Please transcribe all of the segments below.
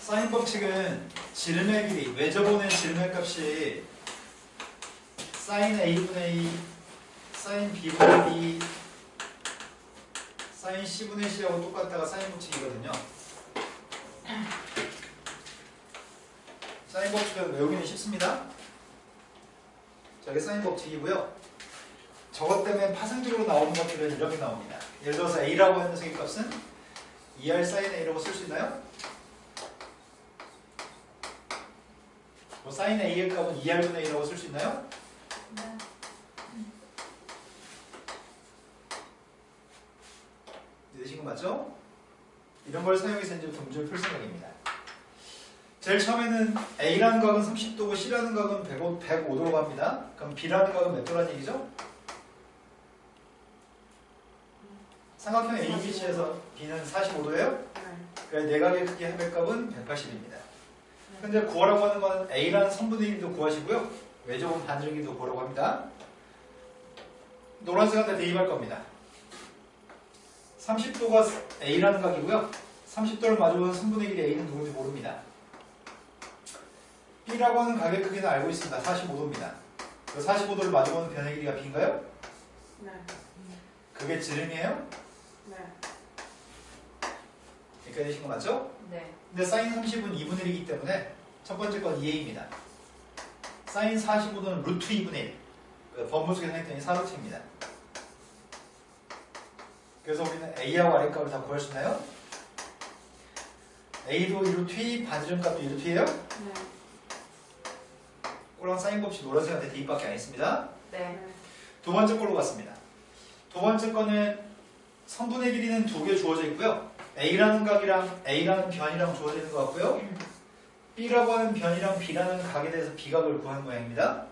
사인 법칙은 지름의 길이, 외접원의 지름의 값이 사인 A분의 2, 사인 B분의 2, 사인 C분의 C하고 똑같다가 사인 법칙이거든요. 사인 법칙은 외우기는 쉽습니다. 저게 사인 법칙이고요. 저것 때문에 파생적으로 나오는 것들은 이렇게 나옵니다. 예를 들어서 A라고 하는 녀석의 값은 2R 사인 A라고 쓸 수 있나요? 뭐 사인 A의 값은 2R분의 A라고 쓸 수 있나요? 네. 이해되신 거 맞죠? 이런 걸 사용해서 이제 문제를 풀 생각입니다. 제일 처음에는 A라는 각은 30도고 C라는 각은 105도로 갑니다. 그럼 B라는 각은 몇 도라는 얘기죠? 삼각형 ABC에서 B는 45도예요? 그래서 내각의 크기 합의 값은 180입니다. 근데 구하라고 하는 건 A라는 선분의 1도 구하시고요. 외접은 반절기도 구하라고 합니다. 노란색한테 대입할 겁니다. 30도가 A라는 각이고요. 30도를 마주보는 선분의 1이 A는 누군지 모릅니다. B라고 하는 각의 크기는 알고 있습니다. 45도입니다. 45도를 마주보는 변의 길이가 B인가요? 네. 그게 지름이에요? 네. 여기까지 되신 거 맞죠? 네. 근데 사인 30은 2분의 1이기 때문에 첫 번째 건 2a입니다. 사인 45도는 루트 2분의 1. 법무식에서 했더니 사루트입니다. 그래서 우리는 a하고 a값을 다 구할 수 있나요? a도 1루트 2, 반지름값도 1루트 2예요? 네. 꼴랑 사인 법칙 노란색한테 대입밖에 안 했습니다. 네. 두 번째 걸로 갔습니다. 두 번째 거는 선분의 길이는 두 개 주어져 있고요. A라는 각이랑 A라는 변이랑 주어져 있는 것 같고요. B라고 하는 변이랑 B라는 각에 대해서 비각을 구하는 모양입니다.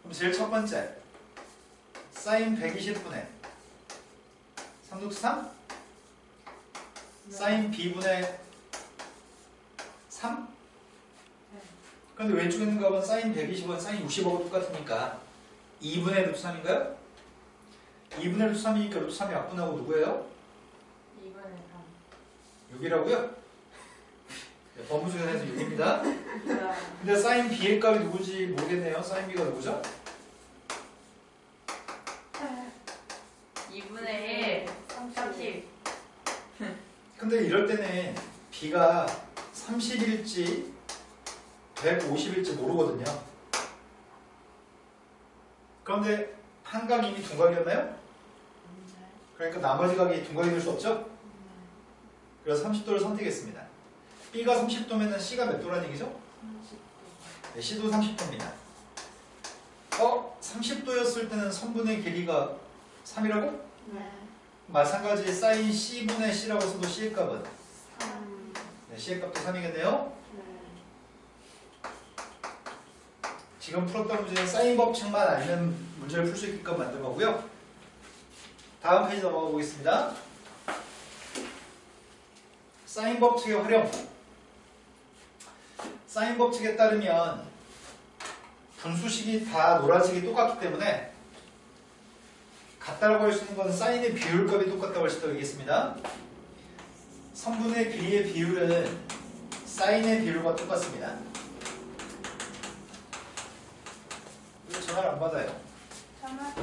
그럼 제일 첫 번째 사인 120분의 3루트 3 사인 B분의 3 그런데 왼쪽에 있는 값은 사인 120은 사인 60하고 똑같으니까 2분의 루트 3인가요? 2분의 루트 3이니까 루트 3이 약분하고 누구예요? 2분의 6이라고요? 네, 법무중에서 6입니다. 3. 근데 사인 B의 값이 누구지 모르겠네요. 사인 B가 누구죠? 2분의 1. 30. 근데 이럴 때는 B가 30일지 150일지 모르거든요. 그런데 한 각이 이미 둔각이었나요? 그러니까 나머지 각이 둔각이 될 수 없죠? 그래서 30도를 선택했습니다. B가 30도면 C가 몇 도라는 얘기죠? 네, C도 30도입니다. 30도였을 때는 선분의 길이가 3이라고? 네. 마찬가지 사인 C분의 C라고 써도 C의 값은? 3. 네, C의 값도 3이겠네요. 지금 풀었던 문제는 사인 법칙만 알면 문제를 풀 수 있게끔 만든 거고요. 다음 페이지 넘어가 보겠습니다. 사인 법칙의 활용. 사인 법칙에 따르면 분수식이 다 노란색이 똑같기 때문에 같다라고 할 수 있는 건 사인의 비율값이 똑같다고 할 수도 있겠습니다. 선분의 길이의 비율은 사인의 비율과 똑같습니다. 왜 전화를 안 받아요? 전화.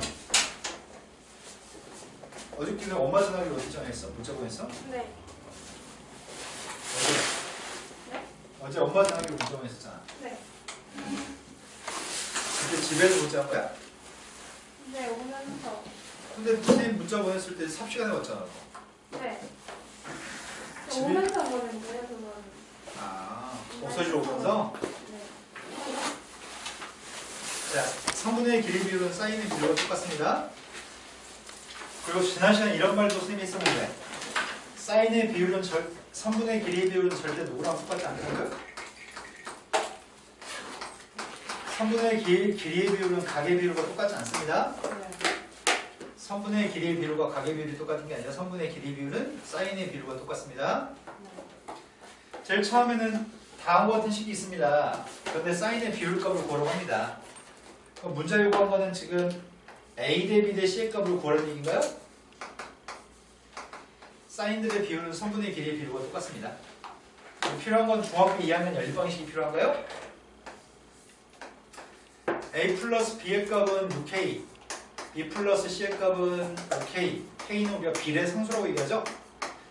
어저께는 엄마 전화기를 어디 전화했어? 문자 보냈어? 네. 어제 엄마 전화기로 문자 보냈었잖아. 네. 그때 집에서 문자한 거야? 네, 오면서. 근데 선생님 문자 보냈을 때 삽시간에 왔잖아. 네. 집에- 오면서 보는데요, 그거는. 아, 없어지러 오면서? 네. 자, 선분의 길이 비율은 사인의 비율과 똑같습니다. 그리고 지난 시간에 이런 말도 선생님이 했었는데 사인의 비율은 선분의 길이의 비율은 절대 누구랑 똑같지 않다고요? 선분의 길이의 비율은 각의 비율과 똑같지 않습니다. 네. 선분의 길이의 비율과 각의 비율이 똑같은 게 아니라 선분의 길이 비율은 사인의 비율과 똑같습니다. 제일 처음에는 다음과 같은 식이 있습니다. 그런데 사인의 비율값을 구하라고 합니다. 그럼 문자 요구한 거는 지금 A 대 B 대 C의 값을 구하라는 얘기인가요? 사인들의 비율은 선분의 길이의 비율과 똑같습니다. 필요한 건 중학교 2학년 연립방식이 필요한가요? a 플러스 b의 값은 6k, b 플러스 c의 값은 5k, k는 우리가 비례 상수라고 얘기하죠?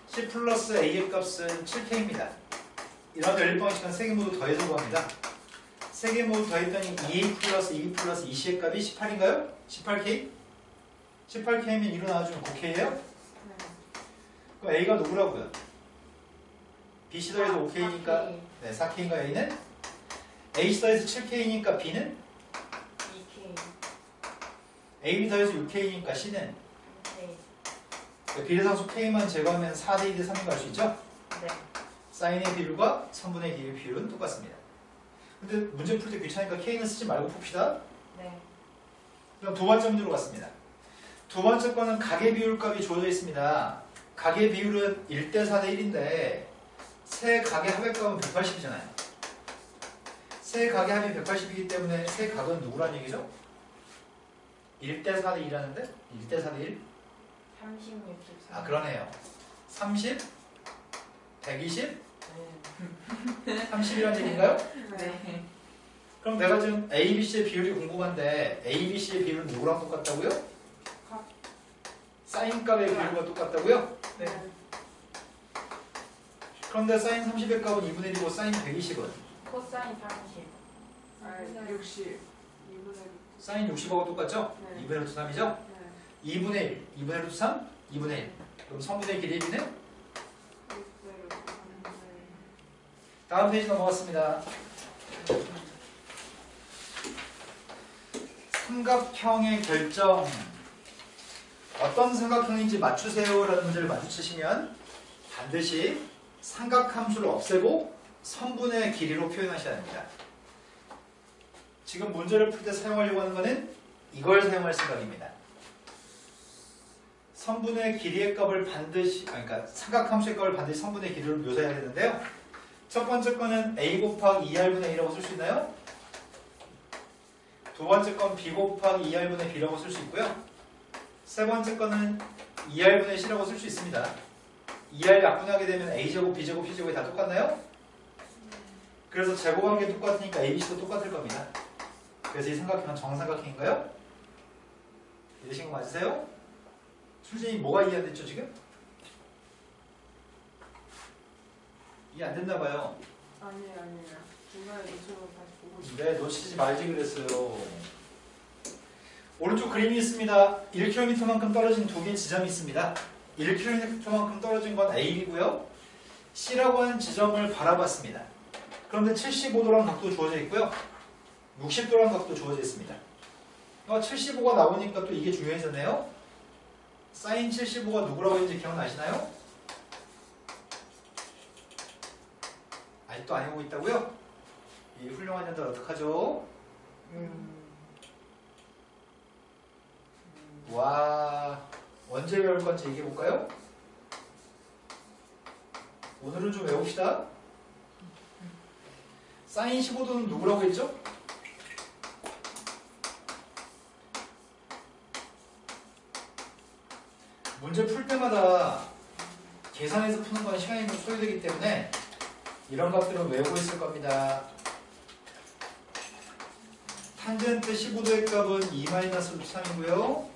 c 플러스 a의 값은 7k입니다. 이런 연립방식은 3개 모두 더해서 구합니다. 3개 모두 더했더니 2a 플러스 2b 플러스 2c의 값이 18인가요? 18k? 18k면 2로 나와주면 9k예요? 그럼 a가 누구라고요? b 더해서 5k니까 네, 4k인가 a는? a 더해서 7k니까 b는? 2K. a 더해서 6k니까 c는? 네. 비례상수 k만 제거하면 4대 2대 3인 거 알 수 있죠? 네. 사인의 비율과 선분의 기의 비율은 똑같습니다. 근데 문제 풀 때 귀찮으니까 k는 쓰지 말고 풉시다. 네. 그럼 두 번째 문제로 갔습니다. 두 번째 거는 가계 비율 값이 주어져 있습니다. 가계 비율은 1대 4대 1인데 세 가계 합의 값은 180이잖아요. 세 가계 합이 180이기 때문에 세 각은 누구란 얘기죠? 1대 4대 1이라는데? 1대 4대 1? 30, 64. 아 그러네요. 30, 120, 네. 30이란 얘기인가요? 네. 그럼 내가 지금 A, B, C의 비율이 궁금한데 A, B, C의 비율은 누구랑 똑같다고요? 사인 값의 비율과 똑같다고요? 네. 그런데 사인 30의 값은 2분의 1이고 사인 120은 코사인 30. 아, 60. 사인 60하고 똑같죠? 네. 2분의 루트 3이죠? 2분의 1, 2분의 루트 3, 2분의 1 그럼 선분의 길이의 비는? 다음 페이지 넘어갔습니다. 삼각형의 결정 어떤 삼각형인지 맞추세요 라는 문제를 마주치시면 반드시 삼각함수를 없애고 선분의 길이로 표현하셔야 합니다. 지금 문제를 풀 때 사용하려고 하는 것은 이걸 사용할 생각입니다. 선분의 길이의 값을 반드시 그러니까 삼각함수의 값을 반드시 선분의 길이로 묘사해야 되는데요. 첫 번째 거는 a 곱하기 2r분의 a라고 쓸 수 있나요? 두 번째 건 b 곱하기 2r분의 b라고 쓸 수 있고요. 세 번째 거는 2r분의 c라고 쓸 수 있습니다. 2r 약분하게 되면 a제곱, b제곱, c제곱이 다 똑같나요? 그래서 제곱한 게 똑같으니까 abc도 똑같을 겁니다. 그래서 이 삼각형은 정삼각형인가요? 이해되신 거 맞으세요? 순진이 뭐가 이해 안 됐죠 지금? 이해 안 됐나 봐요. 아니에요. 중간에 놓쳐서 다시 보고 있어요. 네, 놓치지 말지 그랬어요. 오른쪽 그림이 있습니다. 1km만큼 떨어진 두 개의 지점이 있습니다. 1km만큼 떨어진 건 A이고요. C라고 하는 지점을 바라봤습니다. 그런데 75도라는 각도 주어져 있고요. 60도라는 각도 주어져 있습니다. 75가 나오니까 또 이게 중요해졌네요. 사인 75가 누구라고 했는지 기억나시나요? 아직도 안 해보고 있다고요? 이 훌륭한 년들 어떡하죠? 와, 언제 배울 건지 얘기해 볼까요? 오늘은 좀 외웁시다. 사인 15도는 누구라고 했죠? 문제 풀 때마다 계산해서 푸는 건 시간이 좀 소요되기 때문에 이런 것들은 외우고 있을 겁니다. 탄젠트 15도의 값은 2-루트3이고요.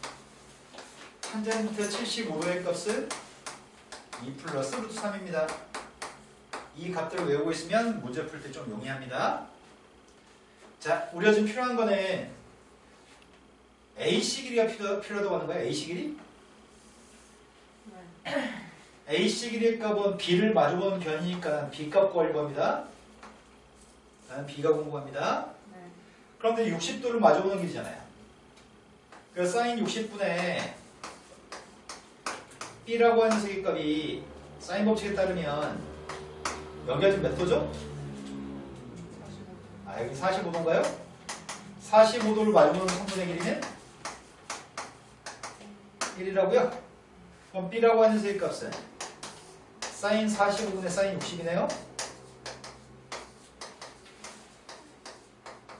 탄젠트 75도의 값은 2+루트3입니다. 이 값들을 외우고 있으면 문제 풀 때 좀 용이합니다. 자, 우리가 지금 필요한 거는 AC 길이가 필요하다고 하는 거예요. AC 길이? AC 길이의 값은 B를 마주보는 견이니까 B 값 구할 겁니다. 나는 B가 궁금합니다. 네. 그런데 60도를 마주보는 길이잖아요. 그래서 사인 60분의 B라고 하는 세기값이 사인 법칙에 따르면 여기가 지금 몇 도죠? 아, 여기 45도인가요? 45도를 마주보는 성분의 길이는 1이라고요? 그럼 B라고 하는 세기값은 사인 45분의 사인 60이네요?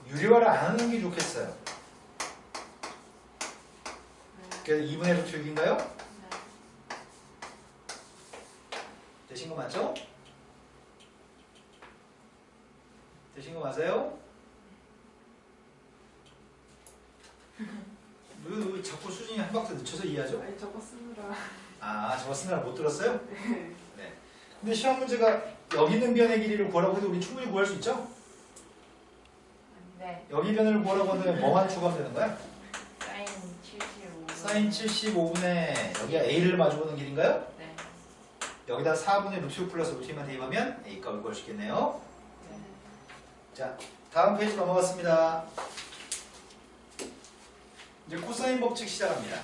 유리화를 안 하는 게 좋겠어요. 그래서 2분의 루트 6인가요? 되신 거 맞죠? 되신 거 맞아요? 왜 자꾸 수진이 한 박자 늦춰서 이해하죠? 아니 저거 쓰느라. 아, 저거 쓰느라 못 들었어요? 네. 네. 근데 시험 문제가 여기 있는 변의 길이를 구하라고 해도 우리 충분히 구할 수 있죠? 네. 여기 변을 구하라고 하면 뭐만 추가하면 되는 거야? 사인 75. 사인 75분의 여기가 a를 마주보는 길인가요? 네. 여기다 4분의 루트 6 플러스 루트 2만 대입하면 a 값을 구할 수 있겠네요. 네. 자, 다음 페이지 넘어갔습니다. 이제 코사인 법칙 시작합니다.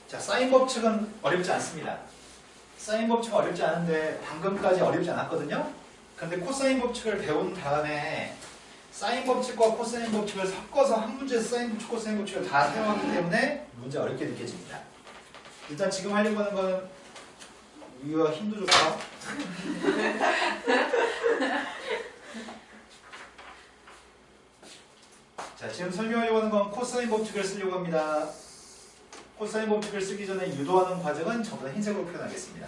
자, 사인 법칙은 어렵지 않습니다. 사인 법칙은 어렵지 않은데 방금까지 어렵지 않았거든요. 근데 코사인 법칙을 배운 다음에 사인 법칙과 코사인 법칙을 섞어서 한 문제에서 사인 법칙, 코사인 법칙을 다 사용하기 때문에 문제 어렵게 느껴집니다. 일단 지금 하려고 하는 거는 위와 힘도 좋다. 자, 지금 설명하려고 하는 건 코사인 법칙을 쓰려고 합니다. 코사인 법칙을 쓰기 전에 유도하는 과정은 전부 다 흰색으로 표현하겠습니다.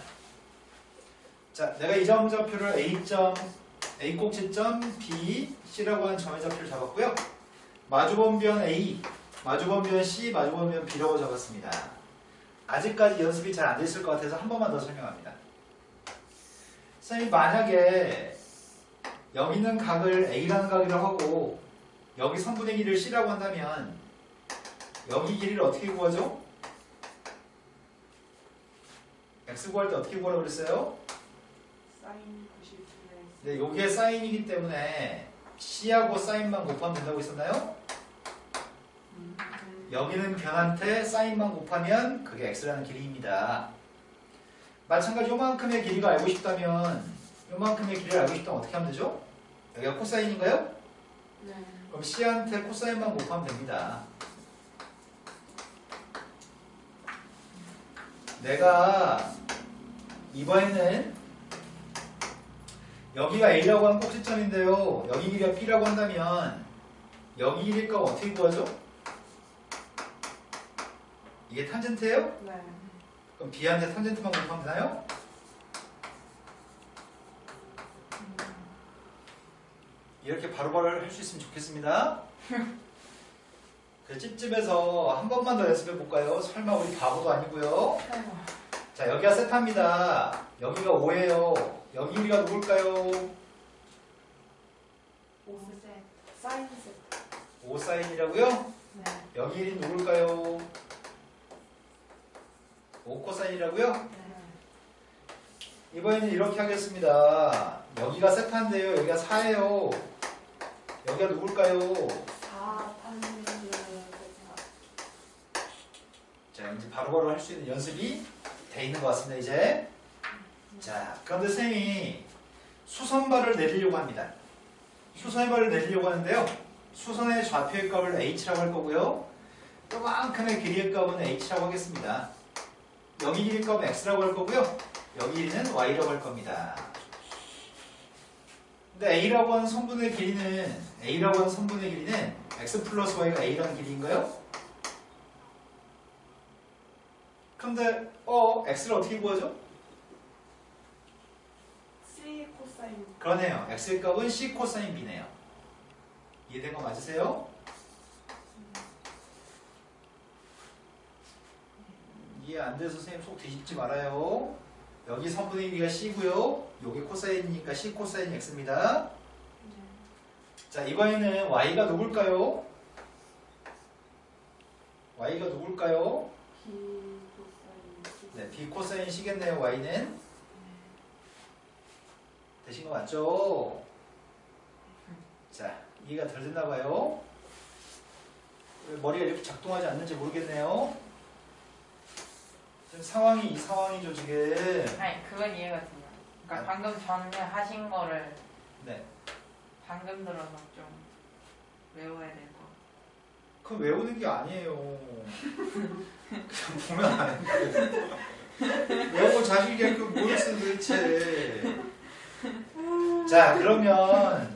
자, 내가 이 점좌표를 A 꼭지점 B, C라고 하는 점의 좌표를 잡았고요. 마주본변 A, 마주본변 C, 마주본변 B라고 잡았습니다. 아직까지 연습이 잘 안 됐을 것 같아서 한 번만 더 설명합니다. 선생님, 만약에 여기 있는 각을 A라는 각이라고 하고 여기 선분의 길이를 C라고 한다면 여기 길이를 어떻게 구하죠? X 구할 때 어떻게 구하라고 그랬어요? 사인 90분의 네, 여기에 사인이기 때문에 C하고 사인만 곱하면 된다고 했었나요? 여기는 변한테 사인만 곱하면 그게 X라는 길이입니다. 마찬가지 요만큼의 길이가 알고 싶다면 요만큼의 길이를 알고 싶다면 어떻게 하면 되죠? 여기가 코사인인가요? 네. 그럼 C한테 코사인만 곱하면 됩니다. 내가 이번에는 여기가 A라고 하는 꼭지점인데요. 여기 길이가 B라고 한다면 여기 길이 값 어떻게 구하죠? 이게 탄젠트예요? 네. 그럼 B한테 탄젠트만 곱하면 되나요? 이렇게 바로바로 할 수 있으면 좋겠습니다. 그 찝찝해서 한 번만 더 연습해 볼까요? 설마 우리 바보도 아니고요. 자, 여기가 세타입니다. 여기가 5예요. 여기 길이가 누굴까요? 5세. 사인 셋. 5 사인이라고요? 네. 여기 길이는 누굴까요? 5 코사인이라고요? 네. 이번에는 이렇게 하겠습니다. 여기가 세타인데요. 여기가 4예요. 여기가 누굴까요? 4 탄젠트 자, 이제 바로바로 할 수 있는 연습이 돼 있는 것 같습니다, 이제. 자, 그런데 선생님이 수선발을 내리려고 합니다. 수선발을 내리려고 하는데요. 수선의 좌표의 값을 h라고 할 거고요. 요만큼의 길이의 값은 h라고 하겠습니다. 여기 길이 값은 x라고 할 거고요. 여기 길이는 y라고 할 겁니다. 근데 a라고 하는 선분의 길이는 x 플러스 y가 a라는 길이인가요? 근데 x를 어떻게 구하죠? C 코사인. 그러네요. x의 값은 c 코사인 b네요. 이해된 거 맞으세요? 이해 안 돼서 선생님 속 뒤집지 말아요. 여기 선분의 길이가 c고요. 여기 코사인이니까 c 코사인 x입니다. 자, 이번에는 y가 누굴까요? y가 누굴까요? B 코사인 C. 네, b 코사인 c겠네요. y는 되신 거 맞죠? 자, 이해가 덜 됐나 봐요. 왜 머리가 이렇게 작동하지 않는지 모르겠네요. 지금 상황이 이 상황이죠, 지금. 아니, 그건 이해가 돼요. 그러니까 아. 방금 전에 하신 거를 네. 방금 들어서 좀 외워야 될 거. 그건 외우는 게 아니에요. 그냥 보면 아는 거예요. 외우고 자식이 그 뭐를 쓰는 도대체. 자, 그러면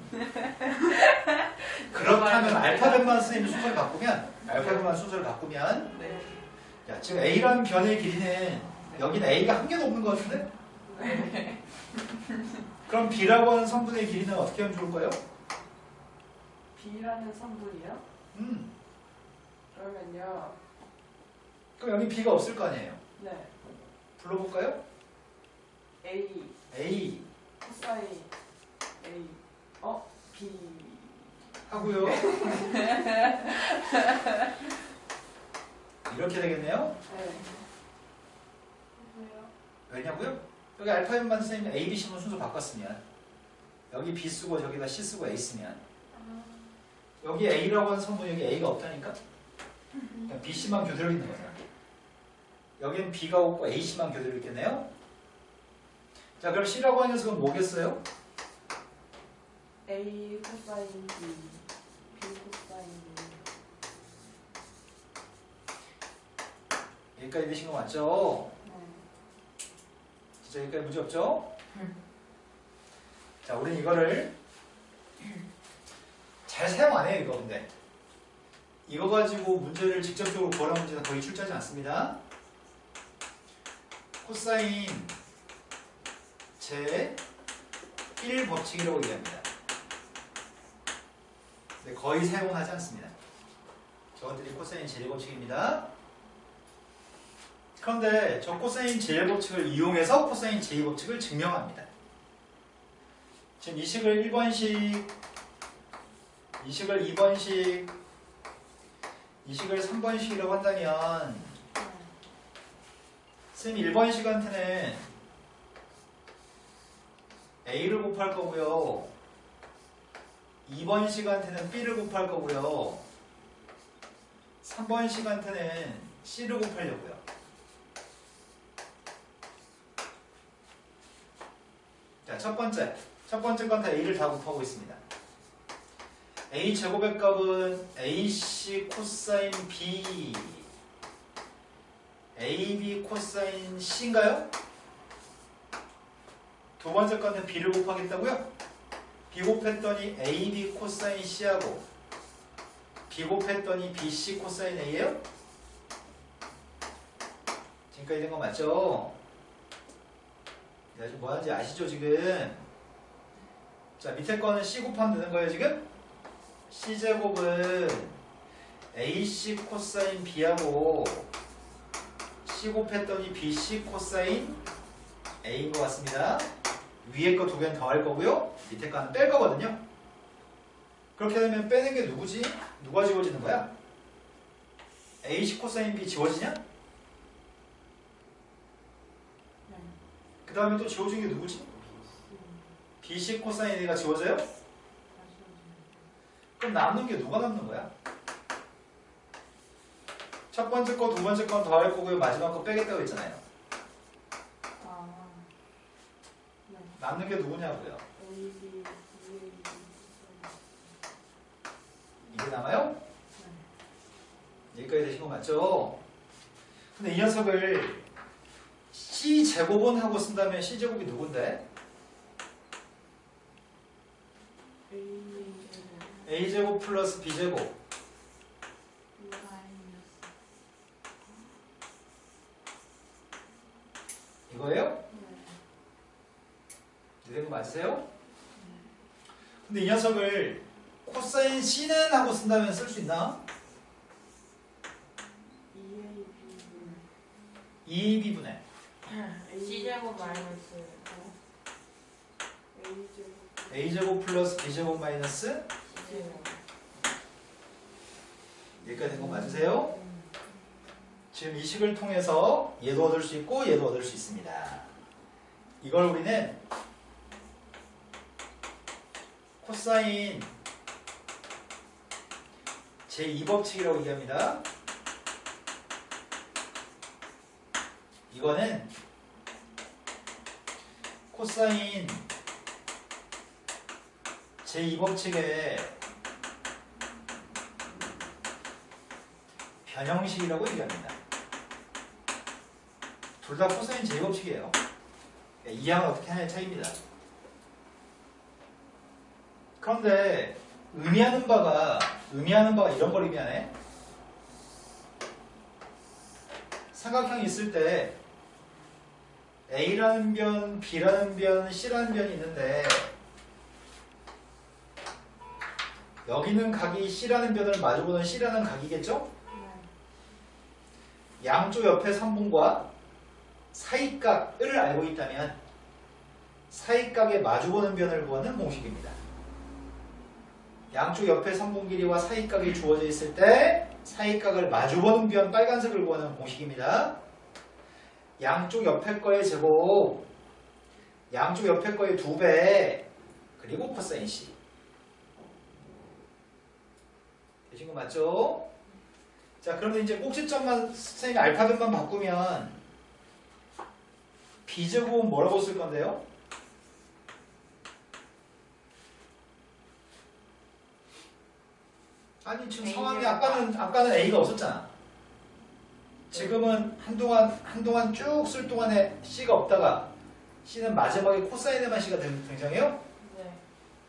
그렇다면 알파벳만 선생님 순서를 바꾸면 네. 알파벳만 순서를 바꾸면 네. 야, 지금 A라는 변의 길이는 네. 여기는 A가 한 개도 없는 것 같은데? 네. 그럼 B라고 하는 성분의 길이는 어떻게 하면 좋을까요? B라는 성분이요? 그러면요. 그럼 여기 B가 없을 거 아니에요? 네. 불러볼까요? A A 코사인 A B 하고요. 이렇게 되겠네요. 네. 왜요? 왜냐고요? 여기 알파벳만 쓰면 A, B, C만 순서 바꿨으면 여기 B 쓰고 저기다 C 쓰고 A 쓰면 아, 여기 A라고 하는 성분 여기 A가 없다니까? 그냥 B, C만 교대로 있는 거잖아. 여기는 B가 없고 A, C만 교대로 있겠네요. 자, 그럼 C라고 하는 녀석은 뭐겠어요? A 코사인 B B 코사인 B 여기까지 되신 거 맞죠? 네. 진짜 여기까지 문제 없죠? 자, 우린 이거를 잘 사용 안 해요, 이거 근데. 이거 가지고 문제를 직접적으로 구하라는 문제는 거의 출제하지 않습니다. 코사인 제 1 법칙이라고 얘기합니다. 근데 거의 사용은 하지 않습니다. 저것들이 코사인 제1 법칙입니다. 그런데 저 코사인 제1 법칙을 이용해서 코사인 제2 법칙을 증명합니다. 지금 이 식을 1번식, 이 식을 2번식, 이 식을 3번식이라고 한다면 쌤이 1번식한테는 A를 곱할 거고요. 2번식한테는 B를 곱할 거고요. 3번식한테는 C를 곱하려고요. 자, 첫 번째 건 다 A를 다 곱하고 있습니다. A 제곱의 값은 AC 코사인 B AB 코사인 C인가요? 두 번째 건은 B를 곱하겠다고요? B 곱했더니 AB 코사인 C하고 B 곱했더니 BC 코사인 A예요? 지금까지 된 거 맞죠? 내가 지금 뭐 하는지 아시죠 지금? 자, 밑에 거는 C 곱하면 되는 거예요 지금? C제곱은 AC 코사인 B하고 C 곱했더니 BC 코사인 A인 것 같습니다. 위에 거 두 개는 더할 거고요. 밑에 거는 뺄 거거든요. 그렇게 되면 빼는 게 누구지? 누가 지워지는 거야? AC 코사인 B 지워지냐? 그 다음에 또 지워진 게 누구지? BC 코사인 A가 지워져요? 그럼 남는 게 누가 남는 거야? 첫 번째 거, 두 번째 건 더할 거고요. 마지막 거 빼겠다고 했잖아요. 남는 게 누구냐고요? 이게 남아요? 여기까지 되신 거 맞죠? 근데 이 녀석을 C제곱은 하고 쓴다면 C제곱이 누군데? A제곱 플러스 B제곱 이거예요? 이런 거 맞으세요? 근데 이 녀석을 코사인 C는 하고 쓴다면 쓸 수 있나? 2AB분의 C제곱 마이너스 A제곱 플러스 B제곱 마이너스 C제곱. 여기까지 된 거 맞으세요? 지금 이 식을 통해서 얘도 얻을 수 있고 얘도 얻을 수 있습니다. 이걸 우리는 코사인 제2법칙이라고 얘기합니다. 이거는 코사인 제2법칙의 변형식이라고 얘기합니다. 둘 다 코사인 제2법칙이에요. 이항을 어떻게 하냐의 차이입니다. 그런데 의미하는 바가 이런 걸 의미하네. 삼각형이 있을 때 A라는 변, B라는 변, C라는 변이 있는데 여기는 각이 C라는 변을 마주보는 C라는 각이겠죠? 양쪽 옆에 선분과 사이각을 알고 있다면 사이각에 마주보는 변을 구하는 공식입니다. 양쪽 옆에 선분 길이와 사이각이 주어져 있을 때 사이각을 마주보는 변 빨간색을 구하는 공식입니다. 양쪽 옆에 거의 제곱, 양쪽 옆에 거의 2배, 그리고 코사인 C. 되신 거 맞죠? 자, 그러면 이제 꼭지점만 선생님이 알파벳만 바꾸면 B제곱은 뭐라고 쓸 건데요? 아니 지금 상황이 아까는 A가 없었잖아. 지금은 한동안 쭉 쓸 동안에 C가 없다가 C는 마지막에 코사인에만 C가 등장해요? 네.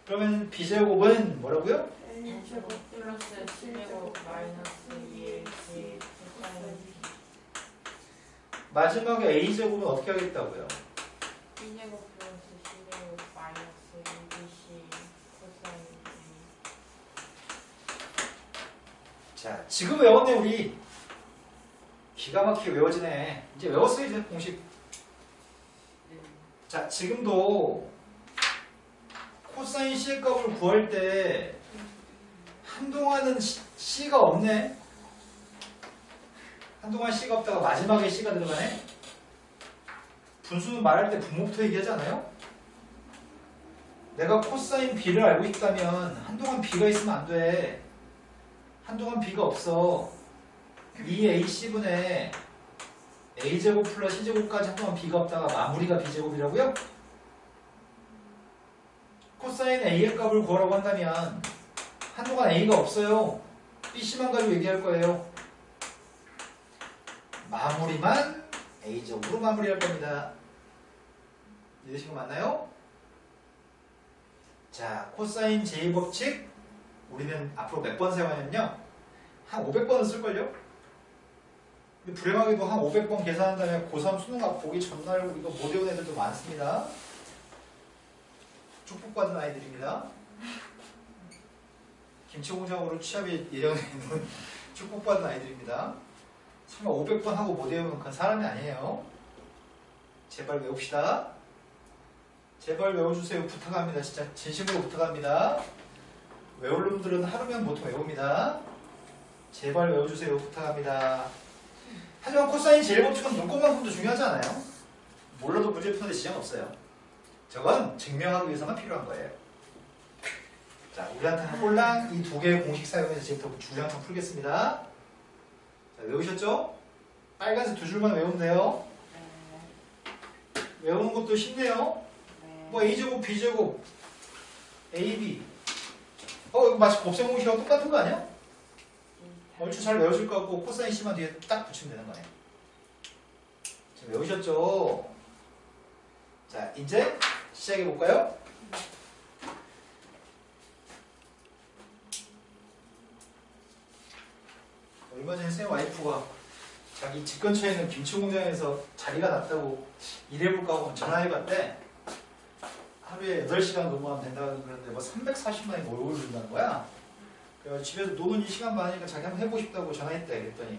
그러면 B제곱은 뭐라고요? A제곱 플러스 C제곱 마이너스 2의 G 코사인 마지막에 A제곱은 어떻게 하겠다고요? B제곱 플러스 C제곱 마이너스 2BC 코사인 자, 지금 외웠네 우리. 기가 막히게 외워지네. 이제 외웠어요 이제 공식. 자, 지금도 코사인 C의 값을 구할 때 한동안은 C가 없네. 한동안 C가 없다가 마지막에 C가 들어가네. 분수는 말할 때 분모부터 얘기하지 않아요? 내가 코사인 B를 알고 있다면 한동안 B가 있으면 안 돼. 한동안 B가 없어. 2AC분의 A제곱 플러스 C제곱까지 한동안 B가 없다가 마무리가 B제곱이라고요? 코사인 A의 값을 구하라고 한다면 한동안 A가 없어요. BC만 가지고 얘기할 거예요. 마무리만 A제곱으로 마무리할 겁니다. 이해되신 거 맞나요? 자, 코사인 제2법칙 우리는 앞으로 몇 번 사용하냐면요. 한 500번은 쓸걸요? 근데 불행하게도 한 500번 계산한 다음에 고3 수능 앞 보기 전날 이거 못 외운 애들도 많습니다. 축복받은 아이들입니다. 김치공장으로 취업이 예정돼 있는 축복받은 아이들입니다. 설마 500번 하고 못 외우면 그건 사람이 아니에요. 제발 외웁시다. 제발 외워주세요. 부탁합니다. 진짜 진심으로 부탁합니다. 외울 놈들은 하루면 보통 외웁니다. 제발 외워주세요. 부탁합니다. 하지만 코사인 제1법칙은 눈꽃만큼도 중요하지 않아요? 몰라도 문제 푸는데 지장 없어요. 저건 증명하기 위해서만 필요한 거예요. 자, 우리한테는 홀랑 이 두 개의 공식 사용해서 지금부터 주량상 풀겠습니다. 자, 외우셨죠? 빨간색 두 줄만 외우면 돼요. 외우는 것도 쉽네요. 뭐 A제곱, B제곱, AB. 이거 마치 곱셈 공식하고 똑같은 거 아니야? 얼추 잘 외우실 것 같고 코사인 C만 뒤에 딱 붙이면 되는 거네. 지금 외우셨죠? 자, 이제 시작해 볼까요? 얼마 전에 쌤 와이프가 자기 집 근처에 있는 김치공장에서 자리가 났다고 일해볼까 하고 전화해봤대. 하루에 8시간 근무하면 된다고 그러는데 뭐 340만이 몰고 준다는 거야. 그래서 집에서 노는 이 시간 많으니까 자기 한번 해보고 싶다고 전화했대. 그랬더니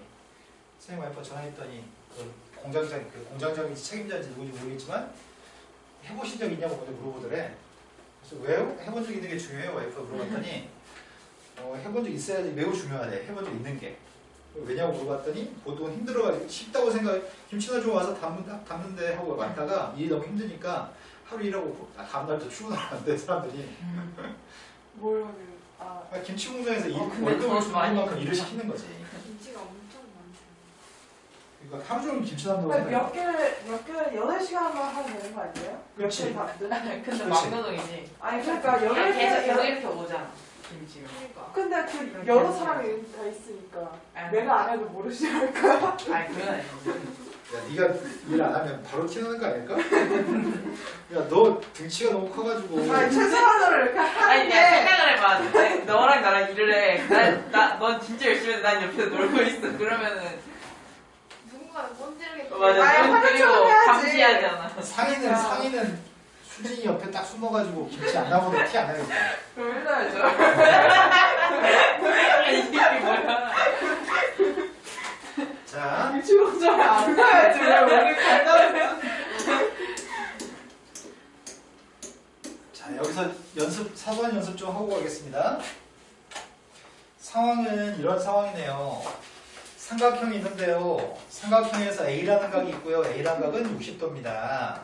선생님 와이프가 전화했더니 그 공장장인지 책임자인지 누군지 모르겠지만 해보신 적 있냐고 먼저 물어보더래. 그래서 왜요? 해본 적 있는 게 중요해요. 와이프가 물어봤더니 해본 적 있어야지 매우 중요하대. 해본 적 있는 게. 왜냐고 물어봤더니 보통 힘들어가지고 쉽다고 생각해. 김치나 좀 와서 담는데 하고 왔다가 일이 너무 힘드니까 하루 일하고 다음날도 출근하면 안 돼 사람들이. 뭘 하길. 김치 공장에서 근데 월급을 더 주는 많이 만큼 일을 시키는 거지. 김치가 엄청 많죠. 그러니까 하루 종일 김치 담는 몇 개를 8시간만 하면 되는 거 아니에요? 그렇지. 근데 그렇지. 막노동이지. 아니 그러니까 그냥 8개 계속 이렇게 오잖아. 김치가. 근데 그 여러 사람이 다 있으니까 아. 내가 안 해도 모르지 않을까? 아니 그건 아니지. 야, 네가 일 안 하면 바로 티나는 거 아닐까? 야, 너 등치가 너무 커가지고. 아니 최소한으로 이렇게 아니 하는데 내가 생각을 해봐. 너랑 나랑 일을 해. 넌 진짜 열심히 해서 난 옆에서 놀고 있어. 그러면은 누군가는 꼰지르게 맞아. 아니, 눈 화면 그리고 처럼 해야지. 감시하잖아. 상의는 수진이 옆에 딱 숨어가지고 김치 안 나오는 티 안 나겠다. 그럼 해줘야죠. 이게 뭐야? 자, 김치국 좀안 가야지. 왜 우리 간다면. 자 여기서 사소한 연습 좀 하고 가겠습니다. 상황은 이런 상황이네요. 삼각형이 있는데요. 삼각형에서 A라는 각이 있고요. A라는 각은 60도입니다.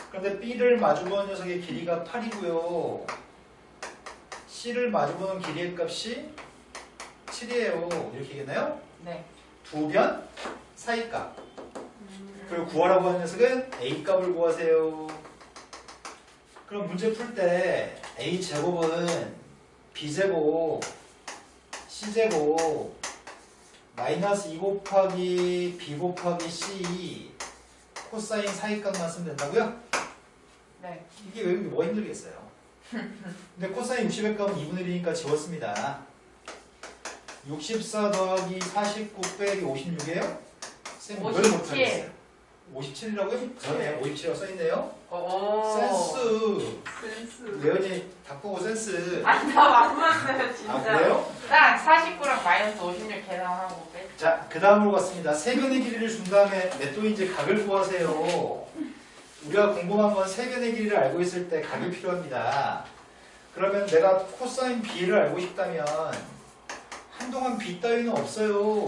그런데 B를 마주보는 녀석의 길이가 8이고요. C를 마주보는 길이의 값이 7이에요. 이렇게 되겠나요? 네. 두 변 사이값. 그리고 구하라고 하는 녀석은 A값을 구하세요. 그럼 문제 풀 때 A제곱은 B제곱 C제곱 마이너스 2 곱하기 B 곱하기 C 코사인 사이값만 쓰면 된다고요? 네. 이게 왜 뭐 힘들겠어요? 근데 코사인 60의 값은 2분의 1이니까 지웠습니다. 64 더하기 49 빼기 56이에요? 쌤 이걸 57. 못하겠어요. 57이라고요? 그러네. 57이라고 써있네요. 오. 센스. 센스. 예언이 바꾸고 센스. 아니 나 맞았어요 진짜. 아 그래요? 딱 49랑 마이너스 56 계산하고 빼. 자, 그 다음으로 갔습니다. 세변의 길이를 준 다음에 몇 도인지 각을 구하세요. 우리가 궁금한 건 세변의 길이를 알고 있을 때 각이 필요합니다. 그러면 내가 코사인 B를 알고 싶다면 한동안 B 따위는 없어요.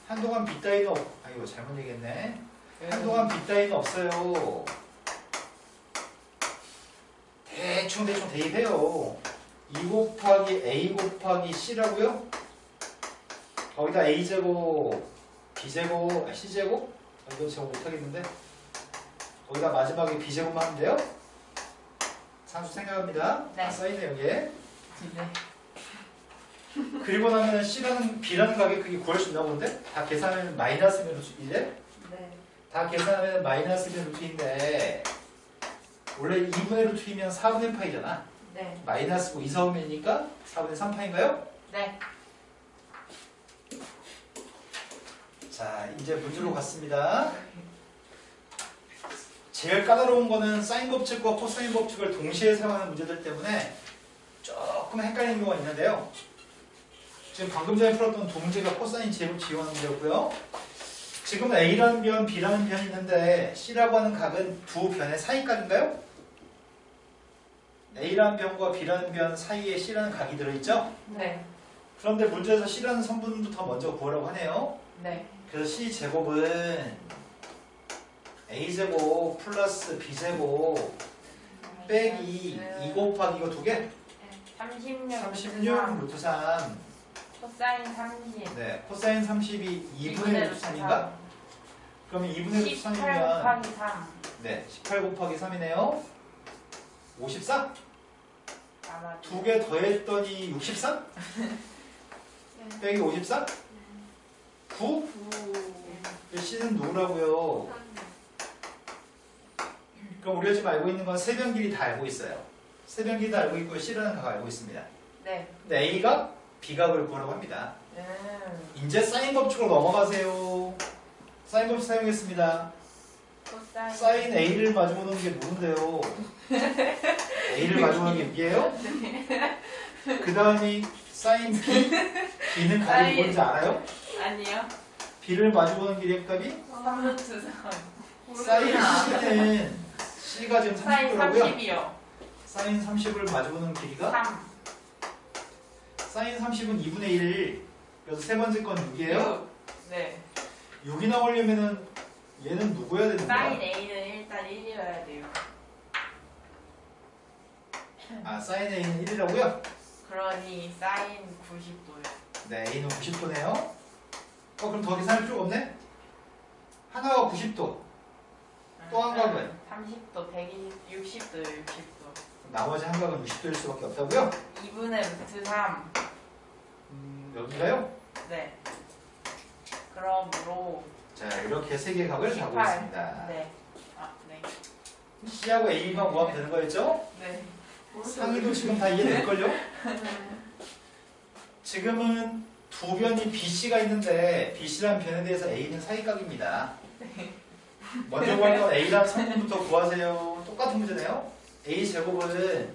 한동안 B 따위는 아이고 잘못 얘기했네. 한동안 B 따위는 없어요. 대충 대입해요. 2 곱하기 A 곱하기 C라고요? 거기다 A제곱, B제곱, C제곱? 이거 제가 못하겠는데? 거기다 마지막에 B제곱만 하면 돼요? 상수 생각합니다. 네. 다 써있네 여기에. 네. 그리고 나면 B라는 가격 크기 구할 수 있나 본데? 다 계산하면 마이너스면 루트인데? 네. 다 계산하면 마이너스면 루트인데 원래 2분의 루트이면 4분의 파이잖아. 네. 마이너스고 2사분면이니까 4분의 3파인가요? 네. 자, 이제 문제로 갔습니다. 제일 까다로운 거는 사인 법칙과 코사인 법칙을 동시에 사용하는 문제들 때문에 조금 헷갈리는 경우가 있는데요. 지금 방금 전에 풀었던 두 문제가 코사인 제곱 지원하는 문제였고요. 지금 A라는 변, B라는 변이 있는데 C라고 하는 각은 두 변의 사이각인가요? A라는 변과 B라는 변 사이에 C라는 각이 들어있죠? 네. 그런데 문제에서 C라는 성분부터 먼저 구하라고 하네요. 네. 그래서 C제곱은 A제곱 플러스 B제곱 빼기 2 곱하기 이거 두 개? 36 36 루트 3. 코사인 30. 네, 코사인 30이 2분의 루트 3인가? 그러면 2분의 루트 18 3이면 곱하기 3. 네, 18 곱하기 3이네요. 54? 아마 두 개 더했더니 63? 빼기 54? 9? C는 누구라고요? 그럼 우리가 지금 알고 있는 건 세변 길이 다 알고 있어요. 세변 길이 다 알고 있고 C라는 각 알고 있습니다. 네. 근데 A가 B각을 구하라고 합니다. 이제 사인 법칙으로 넘어가세요. 사인 법칙 사용했습니다. 코사인. 사인 A를 마주보는 게 누군데요? A를 마주보는 게 B예요? 그 다음이 사인 B. B는 각이 사인. 뭔지 알아요? 아니요. B를 마주보는 길이의 값이 3루트 3. 사인 C는 C가 지금 사인 30도라고요. 30이요. 사인 30을 마주보는 길이가 3. 사인 30은 2분의 1. 그래서 세 번째 건 6이에요. 6. 네. 6이 나오려면은 얘는 누구여야 되는 사인 거야? A는 일단 1이어야 돼요. 아, 사인 A는 1이라고요? 그러니 사인 90도요. 네, A는 90도네요. 그럼 더 계산할 필요가 없네? 하나가 90도. 또 한 각은? 30도, 120, 60도요, 60도. 나머지 한 각은 60도일 수밖에 없다고요? 2분의 루트 3. 여기가요? 네. 그러므로 자, 이렇게 세 개의 각을 가고 18. 있습니다. 네. 아, 네. C하고 A만 구하면 되는 거였죠? 네. 상의도 지금 다 이해될걸요? 지금은 두 변이 BC가 있는데 BC라는 변에 대해서 A는 사이각입니다. 먼저 구할 건 A랑 성분부터 구하세요. 똑같은 문제네요. A 제곱은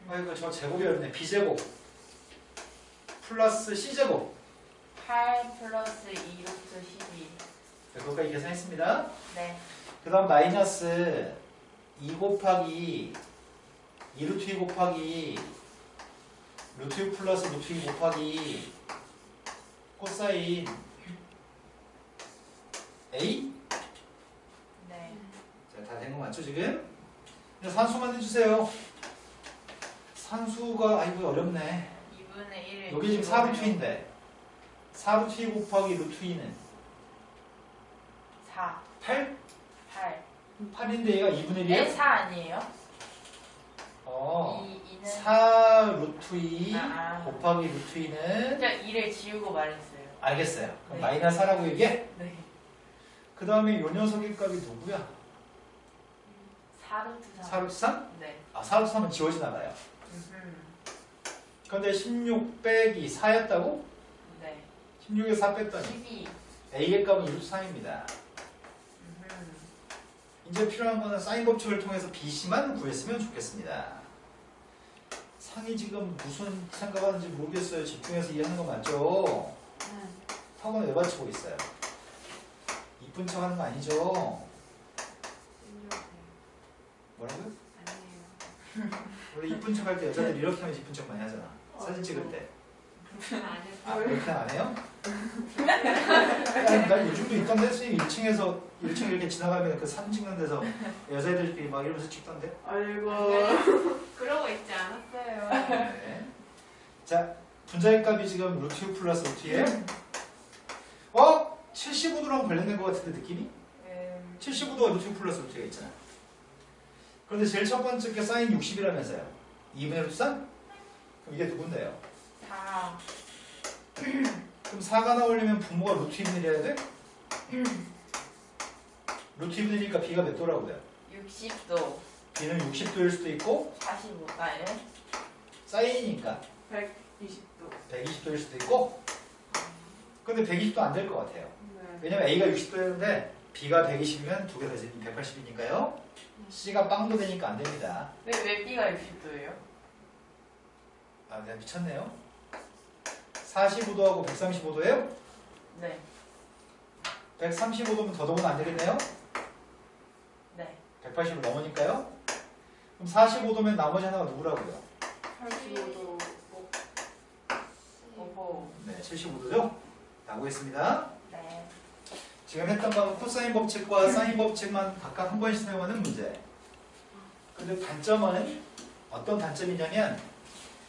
아이고 저 제곱이 어렵네. B제곱 플러스 C제곱 8 플러스 2 루트 12. 자, 그것까지 계산했습니다. 네. 그 다음 마이너스 2 곱하기 2루트 2 곱하기 루트 6 플러스 루트 2 곱하기 코사인 A? 네. 자, 다 된 거 맞죠 지금? 이제 산수만 해주세요. 산수가 아이고 어렵네. 2분의 1. 여기 지금 4루트인데 4루트 2 곱하기 루트 2는 4. 8? 8. 8인데 얘가 2분의 1이에요? 네, 4 아니에요? 2는 4 루트 2 아. 곱하기 루트 2는 진짜 2를 지우고 말했어요. 알겠어요. 그럼 네. 마이너스 4라고 얘기해? 네. 그 다음에 요 녀석의 값이 누구야? 4 루트 3. 4 루트 3? 네. 아 4 루트 3은 지워지나 봐요. 근데 16 빼기 4였다고? 네. 16에 4 뺐더니 12. A의 값은 2 루트 3입니다. 이제 필요한 거는 사인 법칙을 통해서 BC만 구했으면 좋겠습니다. 상이 지금 무슨 생각하는지 모르겠어요. 집중해서 이해하는 거 맞죠? 학원 왜 받치고 있어요? 이쁜 척 하는 거 아니죠? 뭐라고요? 원래 이쁜 척 할 때 여자들이 이렇게 하면 이쁜 척 많이 하잖아. 사진 찍을 때. 아, 그렇게 안 해요? 난 요즘도 있던데 선생님 1층에서 1층 이렇게 지나가면 그 사진 찍는 데서 여자애들끼리 막 이러면서 찍던데. 아이고. 그러고 있지 않았어요. 네. 자, 분자의 값이 지금 루트 6 플러스 루트에 75도랑 관련된 것 같은데 느낌이? 75도가 루트 6 플러스 루트가 있잖아. 그런데 제일 첫 번째 게 사인 60이라면서요. 2분의 루트 3? 그럼 이게 누군데요? 4. 그럼 4가 나오려면 부모가 루트 2분의 1 해야 돼? 루트 2분의 1이니까 B가 몇 도라고요? 60도. B는 60도일 수도 있고 45도에. 사인이니까 120도. 120도일 수도 있고 근데 120도 안 될 것 같아요. 네. 왜냐면 A가 60도였는데 B가 120이면 두 개 더해서 180이니까요. C가 빵도 되니까 안 됩니다. 왜 B가 60도예요? 아, 내가 미쳤네요. 45도하고 135도예요? 네. 135도면 더더구나 안 되겠네요? 네. 180을 넘으니까요. 그럼 45도면 나머지 하나가 누구라고요? 85도. 오호. 네, 75도죠? 라고 했습니다. 네. 지금 했던 바는 코사인 법칙과 사인 법칙만 각각 한 번씩 사용하는 문제. 근데 단점은 어떤 단점이냐면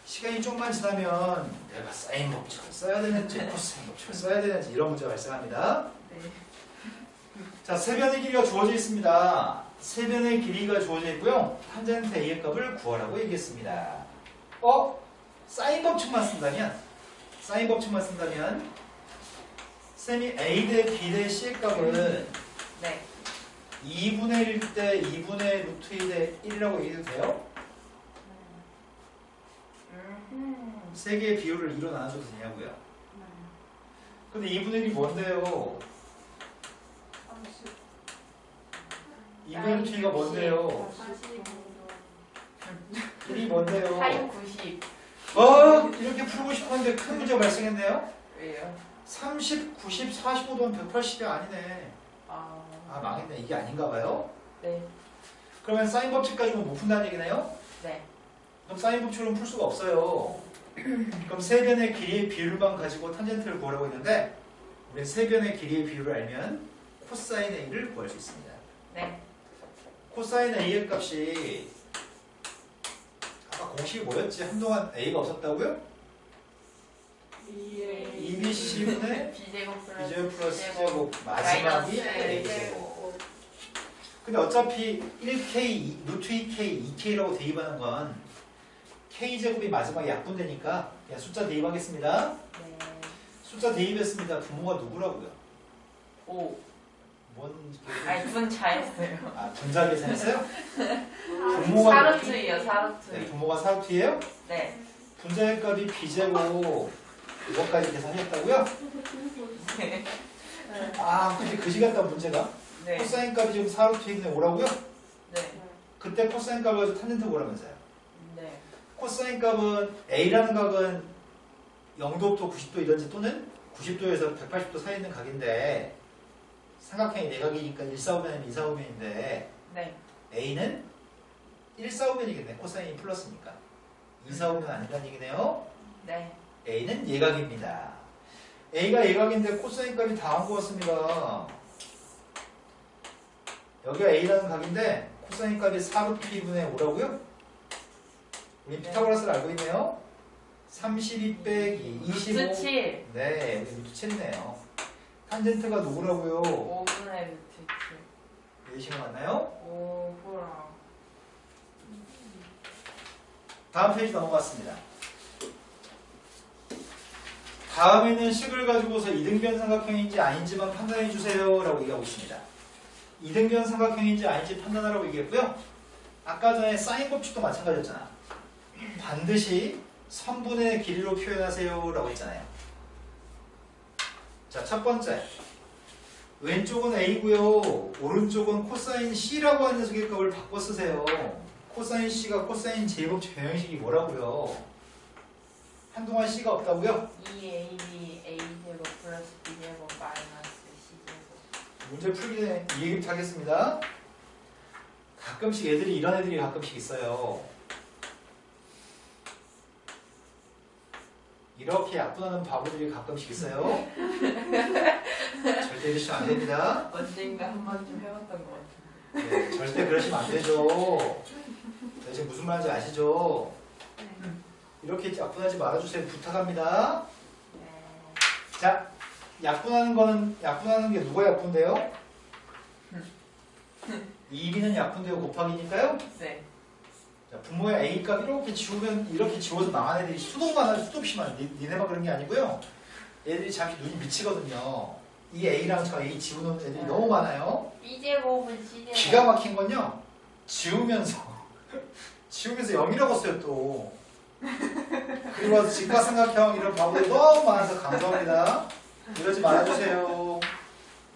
시간이 좀만 지나면 내가 사인 법칙을 써야 되는지 코사인 법칙을 써야 되는지 이런 문제가 발생합니다. 네. 자, 세변의 길이가 주어져 있습니다. 세변의 길이가 주어져 있고요. 탄젠트 A의 값을 구하라고 얘기했습니다. 사인 법칙만 쓴다면 쌤이 A 대 B 대 C의 값은 네. 2분의 1 대 2분의 루트 2 대 1이라고 얘기해도 돼요? 세 개의 비율을 2로 나눠줘도 되냐고요? 근데 2분의 1이 뭔데요? 2분의 루트 2가 뭔데요? 1이 뭔데요? 8, 90. 이렇게 풀고 싶었는데 큰 문제가 발생했네요? 왜요? 30, 90, 45도면 180이 아니네. 아, 망했네. 이게 아닌가 봐요? 네. 그러면 사인 법칙 가지고 못 푼다는 얘기네요? 네. 그럼 사인 법칙으로는 풀 수가 없어요. 그럼 세변의 길이의 비율만 가지고 탄젠트를 구하라고 했는데 우리는 세변의 길이의 비율을 알면 코사인 A를 구할 수 있습니다. 네. 코사인 A의 값이 아까 공식이 뭐였지? 한동안 A가 없었다고요? 2BC분의 B제곱 B제곱 플러스 C제곱. C제곱 마지막이 마이너스 A제곱. 근데 어차피 1K, 루트 2K, 2K라고 대입하는 건 K제곱이 마지막에 약분되니까 그냥 숫자 대입하겠습니다. 네. 숫자 대입했습니다. 부모가 누구라고요? 5. 뭔 아니, 분자였어요. 아, 분자 계산했어요? 부모가 사루트예요, 네, 사루트. 부모가 사루트예요? 네. 분자의 값이 B제곱 이것까지 계산했다고요? 네. 네. 아, 근데 그지 같다 문제가. 네. 코사인 값이 지금 4루트 2분의 5라고요? 네. 그때 코사인 값을 가지고 탄젠트 보라면서요. 네. 코사인 값은 A라는 각은 0도부터 90도 이런지 또는 90도에서 180도 사이에 있는 각인데 삼각형이 내각이니까 1사후변이면 2사후변인데 네. A는 1사후변이겠네. 코사인이 플러스니까. 2사후변 아니라는 얘기네요. 네. A는 예각입니다. A가 예각인데 코사인 값이 다 한 것 같습니다. 여기가 A라는 각인데 코사인 값이 4루트 2분의 5라고요? 우리 피타고라스를 알고 있네요. 32 빼기 25. 루트 7. 네, 여기 루트 7이네요. 탄젠트가 누구라고요? 5분의 루트 7. 예시가 맞나요? 5보라. 다음 페이지 넘어갔습니다. 다음에는 식을 가지고서 이등변 삼각형인지 아닌지만 판단해 주세요 라고 얘기하고 있습니다. 이등변 삼각형인지 아닌지 판단하라고 얘기했고요. 아까 전에 사인 법칙도 마찬가지였잖아. 반드시 선분의 길이로 표현하세요 라고 했잖아요. 자, 첫 번째 왼쪽은 A고요 오른쪽은 코사인 C라고 하는 녀석의 값을 바꿔 쓰세요. 코사인 C가 코사인 제곱식 변형식이 뭐라고요? 한동안 C가 없다고요? 2AB A제곱 플러스 B제곱 마이너스 C제곱. 문제 풀기 전에 이 얘기부터 하겠습니다. 가끔씩 이런 애들이 가끔씩 있어요. 이렇게 약분하는 바보들이 가끔씩 있어요. 절대 이러시면 안 됩니다. 언젠가 한 번쯤 해봤던 것 같은데. 네, 절대 그러시면 안 되죠. 네, 지금 무슨 말인지 아시죠? 이렇게 약분하지 말아주세요. 부탁합니다. 네. 자, 약분하는 게 누가 약분돼요? 2b는 약분되고 곱하기니까요. 네. 자, 분모의 A 값 이렇게 지우면 이렇게 지워서 망한 애들이 수도 없이 많아요. 니네만 그런 게 아니고요. 애들이 잠시 눈이 미치거든요. 이 A랑 저 A 지우는 애들이 너무 많아요. B제곱은 C제곱. 기가 막힌 건요. 지우면서 0이라고 써요 또. 그리고 와서 직각삼각형 이런 바보들 너무 많아서 감사합니다. 이러지 말아주세요.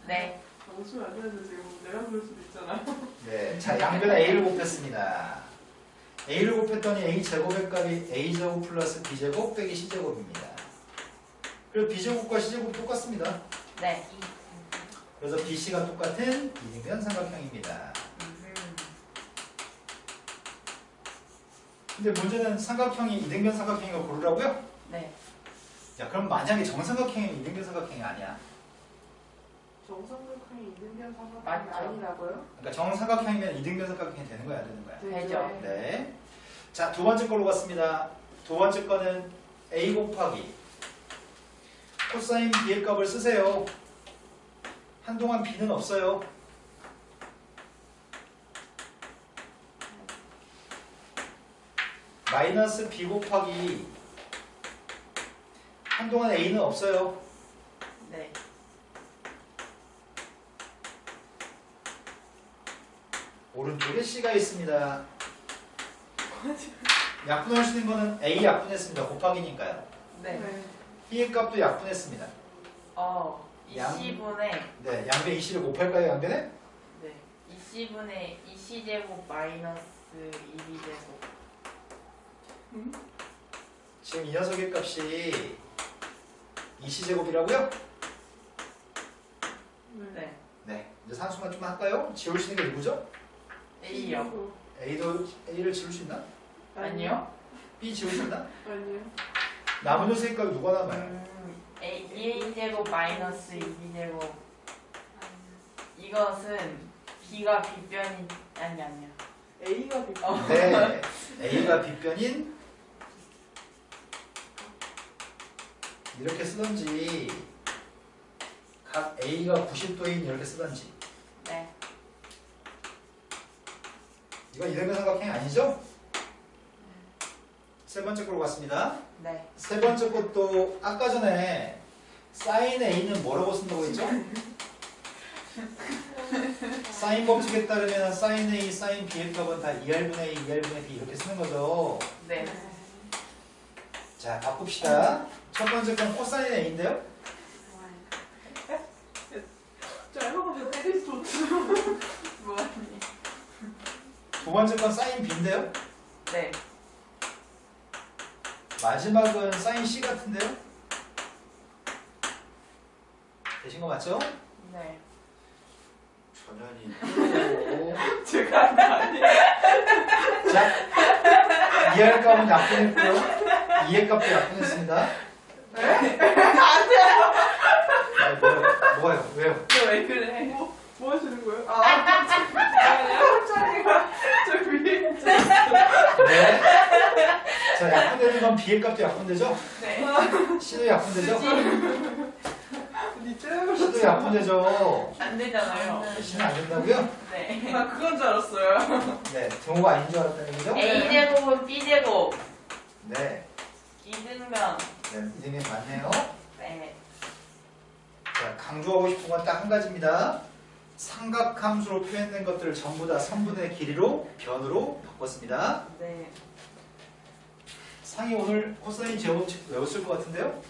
네. 웃으면 안 되는데 지금 내가 그럴 수도 있잖아. 네, 자 양변에 A를 곱했습니다. A를 곱했더니 A 제곱의 값이 A 제곱 플러스 B 제곱 빼기 C 제곱입니다. 그리고 B 제곱과 C 제곱이 똑같습니다. 네. 그래서 BC가 똑같은 이등변 삼각형입니다. 근데 문제는 삼각형이 이등변 삼각형인 걸 고르라고요? 네. 야, 그럼 만약에 정삼각형이 이등변 삼각형이 아니야. 정삼각형이 이등변 삼각형이 맞죠. 아니라고요? 그러니까 정삼각형이면 이등변 삼각형이 되는 거야, 안 되는 거야? 되죠. 네. 자, 두 번째 걸로 갔습니다. 두 번째 거는 A 곱하기 코사인 B의 값을 쓰세요. 한동안 B는 없어요. 마이너스 B 곱하기 한동안 A는 없어요. 네. 오른쪽에 C가 있습니다. 약분할 수 있는 거는 A 약분했습니다. 곱하기니까요. 네. B의 값도 약분했습니다. 양- 20분의 네, 양변 20을 곱할까요, 양변에? 네. 20분의 2C제곱 마이너스 2B제곱. 지금 이 녀석의 값이 2C제곱이라고요? 네. 네. 이제 산수만 좀 할까요? 지울 수 있는 게 누구죠? A요. A를 지울 수 있나? 아니요. B 지울 수 있나? 아니요. 남은 녀석의 값이 누가 남아요? A 2A제곱 마이너스 2B제곱. 이것은 B가 B변이 아니야. A가 비 네. A가 빗변인 이렇게 쓰던지 각 A가 90도인 이렇게 쓰던지 네. 이건 이등변 삼각형이 아니죠? 세 번째 걸로 갔습니다. 네. 세 번째 것도 아까 전에 사인 A는 뭐라고 쓴다고 했죠? 사인 법칙에 따르면 사인 A, 사인 B의 값은 다 2R분의 A, 2R분의 B 이렇게 쓰는 거죠. 네. 자, 바꿉시다. 첫 번째 건 코사인 A인데요. 두 번째 건 사인 B인데요. 네. 마지막은 사인 C 같은데요. 되신 거 맞죠? 네. 전현이. 제가 한 거 아니에요. 자, 이해할 값은 약분했고요. 이해 값도 약분했습니다. 안 돼요. 뭐예요? 왜요? 왜 그래? 뭐 하시는 거예요? 짜리가 저 위에 있죠. 네. 자, 약분되는 건 B의 값도 약분되죠? 네. C도 약분되죠? 니 째고 C도 약분되죠? 안 되잖아요. C는 안 된다고요? 네. 나 그건 줄 알았어요. 네. 등호가 아닌 줄 알았다는 얘기죠? A제곱은 B제곱. 네. 이등변. 네, 이등이 맞네요. 네. 자, 강조하고 싶은 건 딱 한 가지입니다. 삼각함수로 표현된 것들을 전부 다 선분의 길이로 변으로 바꿨습니다. 네. 상이 오늘 코사인 제곱 외웠을 것 같은데요?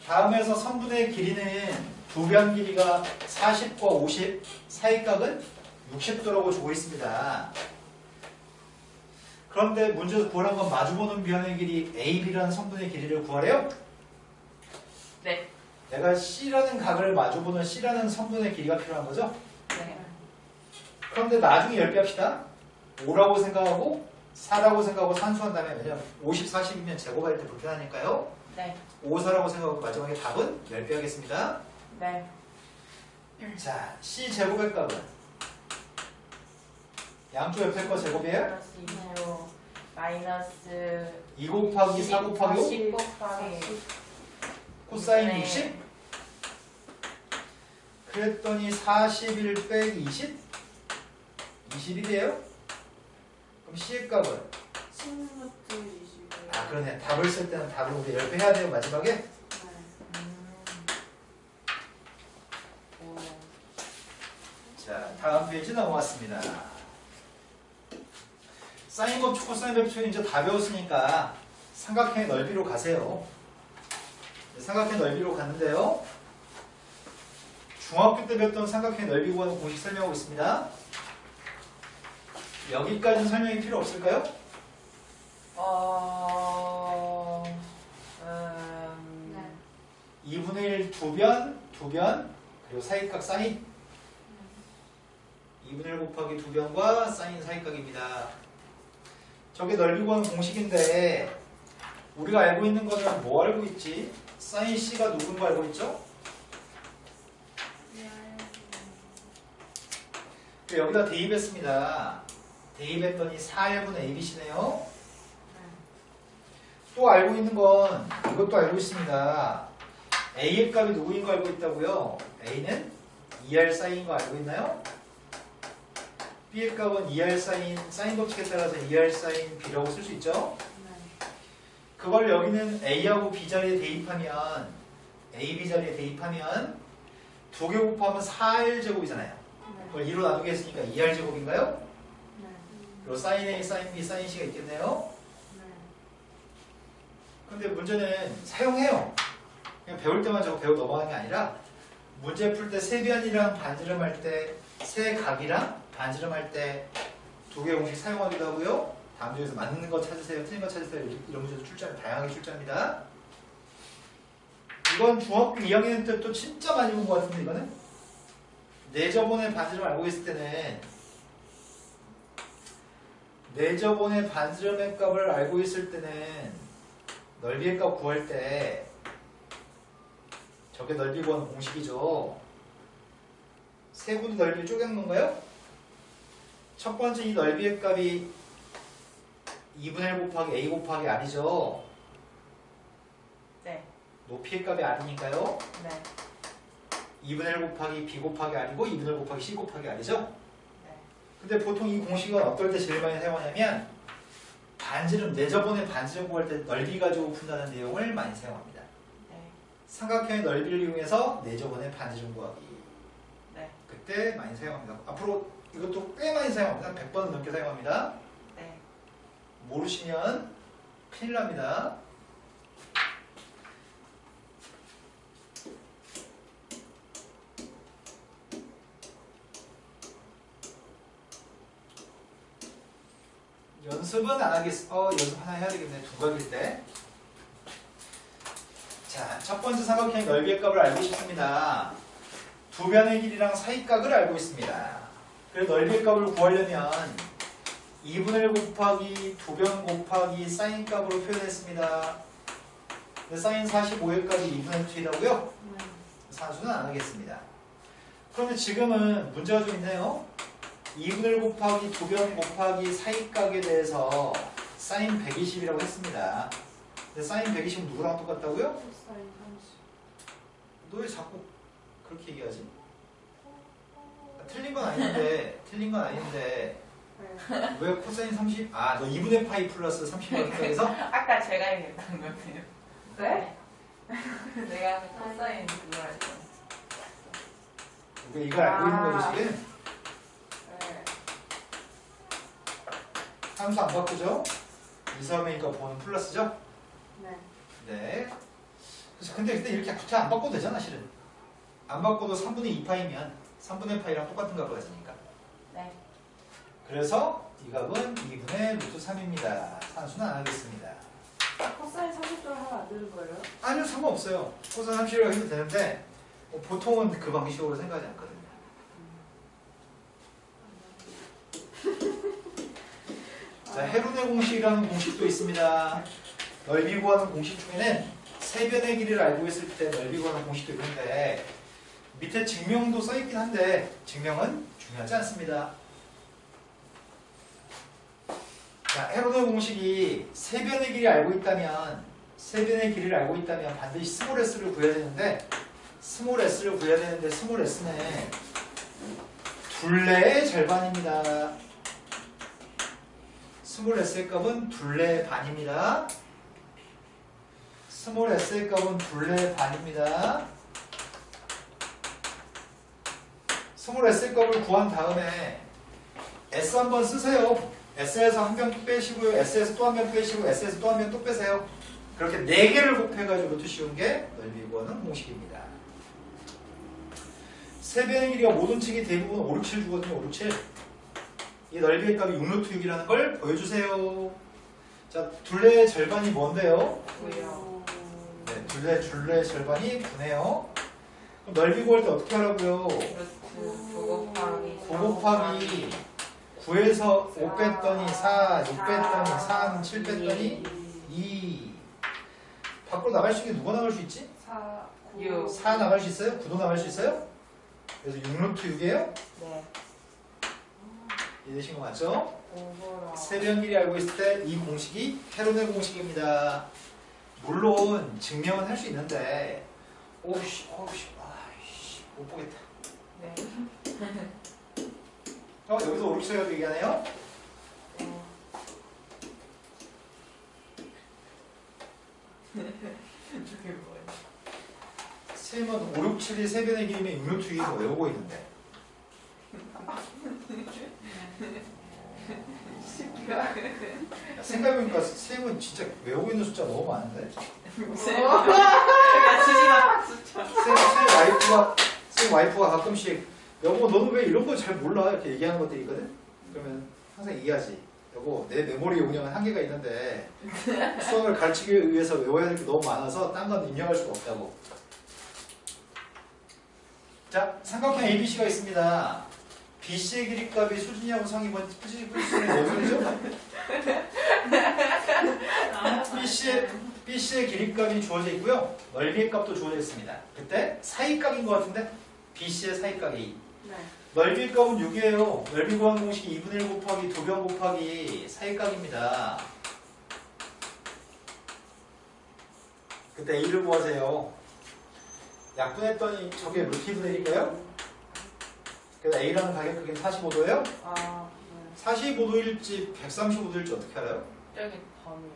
다음에서 선분의 길이는 두 변 길이가 40과 50, 사이각은 60도라고 주고 있습니다. 그런데 문제에서 구하는 건 마주보는 변의 길이 AB라는 선분의 길이를 구하래요? 네. 내가 C라는 각을 마주보는 C라는 선분의 길이가 필요한 거죠? 네. 그런데 나중에 열배합시다. 5라고 생각하고 4라고 생각하고 산수한 다음에 왜냐면 50, 40이면 제곱할 때 불편하니까요. 네. 5, 4라고 생각하고 마지막에 답은 열배하겠습니다. 네. 자, C 제곱의 값은 양쪽 옆에 거 제곱이에요? 플러스 2로 마이너스 2 곱하기 4 곱하기 5 10 곱하기 코사인 네. 60 그랬더니 41 빼기 20 21이에요? 그럼 C의 값은 10루트 20이에요. 아 그러네 답을 쓸 때는 답을 우리 열배해야 돼요 마지막에 오. 자 다음 페이지 넘어갔습니다. 사인 법칙 코사인 법칙 이제 다 배웠으니까 삼각형의 넓이로 가세요. 삼각형 넓이로 갔는데요. 중학교 때 배웠던 삼각형의 넓이 구하는 공식 설명하고 있습니다. 여기까지는 설명이 필요 없을까요? 네. 2분의 1 두 변, 그리고 사이각 사인 2분의 1 곱하기 두 변과 사인 사이각입니다. 저게 넓이 구하는 공식인데 우리가 알고 있는 거는 뭐 알고 있지? 사인 C가 누군 거 알고 있죠? 여기다 대입했습니다. 대입했더니 4L분의 ABC네요. 또 알고 있는 건 이것도 알고 있습니다. A의 값이 누구인 거 알고 있다고요? A는 2R 사인인 거 알고 있나요? B의 값은 2R 사인 법칙에 따라서 2R 사인 B라고 쓸 수 있죠? 그걸 여기는 A하고 B 자리에 대입하면 A, B 자리에 대입하면 두 개 곱하면 4R 제곱이잖아요. 그걸 2로 나누게 했으니까 2R 제곱인가요? 그리고 사인 A, 사인 B, 사인 C가 있겠네요. 근데 문제는 사용해요. 그냥 배울 때만 저거 배우고 넘어가는 게 아니라 문제 풀 때 세변이랑 반지름할 때 세각이랑 반지름할 때 두 개 공식 사용하기도 하고요. 다음 중에서 맞는 거 찾으세요. 틀린 거 찾으세요. 이런 문제도 다양하게 출제합니다. 이건 중학교 2학년 때 또 진짜 많이 본 것 같은데 이거는 내저번의 반지름 알고 있을 때는 내저번의 반지름의 값을 알고 있을 때는 넓이의 값 구할 때 저게 넓이 구하는 공식이죠. 세분의 넓이를 쪼갠 건가요? 첫 번째 이 넓이의 값이 2분의 1 곱하기 A 곱하기 R이죠. 네. 높이의 값이 R이니까요. 네. 2분의 1 곱하기 B 곱하기 R이고 2분의 1 곱하기 C 곱하기 R이죠. 네. 근데 보통 이 공식은 어떨 때 제일 많이 사용하냐면 반지름, 내저번의 반지름 구할 때 넓이 가지고 푼다는 내용을 많이 사용합니다. 네. 삼각형의 넓이를 이용해서 내저번의 반지름 구하기. 네. 그때 많이 사용합니다. 앞으로 이것도 꽤 많이 사용합니다. 100번 넘게 사용합니다. 네. 모르시면 큰일 납니다. 연습은 안 하겠어. 연습 하나 해야 되겠네. 두각일 때. 자, 첫 번째 삼각형의 넓이의 값을 알고 싶습니다. 두 변의 길이랑 사이각을 알고 있습니다. 그래서 넓이의 값을 구하려면 2분의 1 곱하기 두 변 곱하기 사인 값으로 표현했습니다. 근데 사인 45회까지 2분의 2이라고요? 산수는 안 하겠습니다. 그런데 지금은 문제가 좀 있네요. 2분의 1 곱하기 두 변 곱하기 사이각에 대해서 사인 120이라고 했습니다. 근데 사인 120은 누구랑 똑같다고요? 코사인 30. 너 왜 자꾸 그렇게 얘기하지? 틀린 건 아닌데 네. 왜 코사인 30? 아, 너 2분의 파이 플러스 30이라고 생각해서? 아까 제가 얘기했던 거네요. 네? 내가 코사인 그걸 알죠. 왜 이걸 알고 있는 거죠 지금? 네. 함수 안 바꾸죠? 이섬이니까 보는 플러스죠? 네. 네. 그래서 근데 이렇게 굳이 안 바꿔도 되잖아 실은. 안 바꿔도 3분의 2파이면 3분의 파이랑 똑같은 값을 가지니까. 네. 그래서 이 값은 2분의 루트 3입니다. 산수는 안 하겠습니다. 코사인 30도를 하면 안 되는 거예요? 아니요, 상관없어요. 코사인 30이라고 해도 되는데 보통은 그 방식으로 생각하지 않거든요. 자, 헤룬의 공식이라는 공식도 있습니다. 넓이 구하는 공식 중에는 세변의 길이를 알고 있을 때 넓이 구하는 공식도 있는데 밑에 증명도 써있긴 한데 증명은 중요하지 않습니다. 자, 헤론의 공식이 세변의 길이 알고 있다면 세변의 길이를 알고 있다면 반드시 스몰 s를 구해야 되는데 스몰 s는 둘레의 절반입니다. 스몰 s의 값은 둘레의 반입니다. 스몰 s의 값은 둘레의 반입니다. 스몰 s의 값을 구한 다음에 s 한번 쓰세요. S에서 한 변 빼시고요. S에서 또 한 변 빼시고 S에서 또 한 변 또 빼세요. 그렇게 4개를 곱해가지고 루트 씌운 게 넓이 구하는 공식입니다. 세변의 길이가 모든 측이 대부분 5, 6, 7 주거든요. 5, 6, 7. 이 넓이의 값이 6루트 6이라는 걸 보여주세요. 자, 둘레의 절반이 뭔데요? 뭐요? 네, 둘레의 절반이 9네요. 그럼 넓이 구할 때 어떻게 하라고요? 루트 9 곱하기 9 곱하기 9에서 5 뺐더니 4, 6 뺐더니 3, 7 뺐더니 2. 밖으로 나갈 수 있게 누가 나갈 수 있지? 4, 9. 6. 4 나갈 수 있어요? 9도 나갈 수 있어요? 그래서 6루트 6이에요? 네. 이해되신 거 맞죠? 오버라. 세변 길이 알고 있을 때 이 공식이 헤론의 공식입니다. 물론 증명은 할 수 있는데 오우씨 아이씨 못 보겠다. 네. 여기서 5, 6, 7가 얘기하네요? 저게 뭐예요? 쌤은 5, 6, 7이 세변의 길이면 6루트 6에서 외우고 있는데 야, 생각해보니까 쌤은 진짜 외우고 있는 숫자 너무 많은데 제가 수시나 박수쳐. 쌤 와이프가 가끔씩 여보 너는 왜 이런 거 잘 몰라 이렇게 얘기하는 것들이 있거든. 그러면 항상 얘기하지. 여보 내 메모리 용량은 한계가 있는데 수학을 가르치기 위해서 외워야 될 게 너무 많아서 딴 건 입력할 수가 없다고. 자, 삼각형 ABC가 있습니다. BC의 길이값이 수준이하고 상이 수준이 뭔 소리죠? BC의 길이값이 주어져 있고요. 넓이의 값도 주어져 있습니다. 그때 사이각인 것 같은데 BC의 사이각이 네. 넓이 값은 6이에요. 넓이 구하는 공식이 2분의 1 곱하기 두 변 곱하기 사이각입니다. 그때 A를 구하세요. 약분했더니 저게 루트 2분의 1일까요? 그래서 A라는 가격 크기는 45도예요? 아, 네. 45도일지 135도일지 어떻게 알아요? 저기 범이요.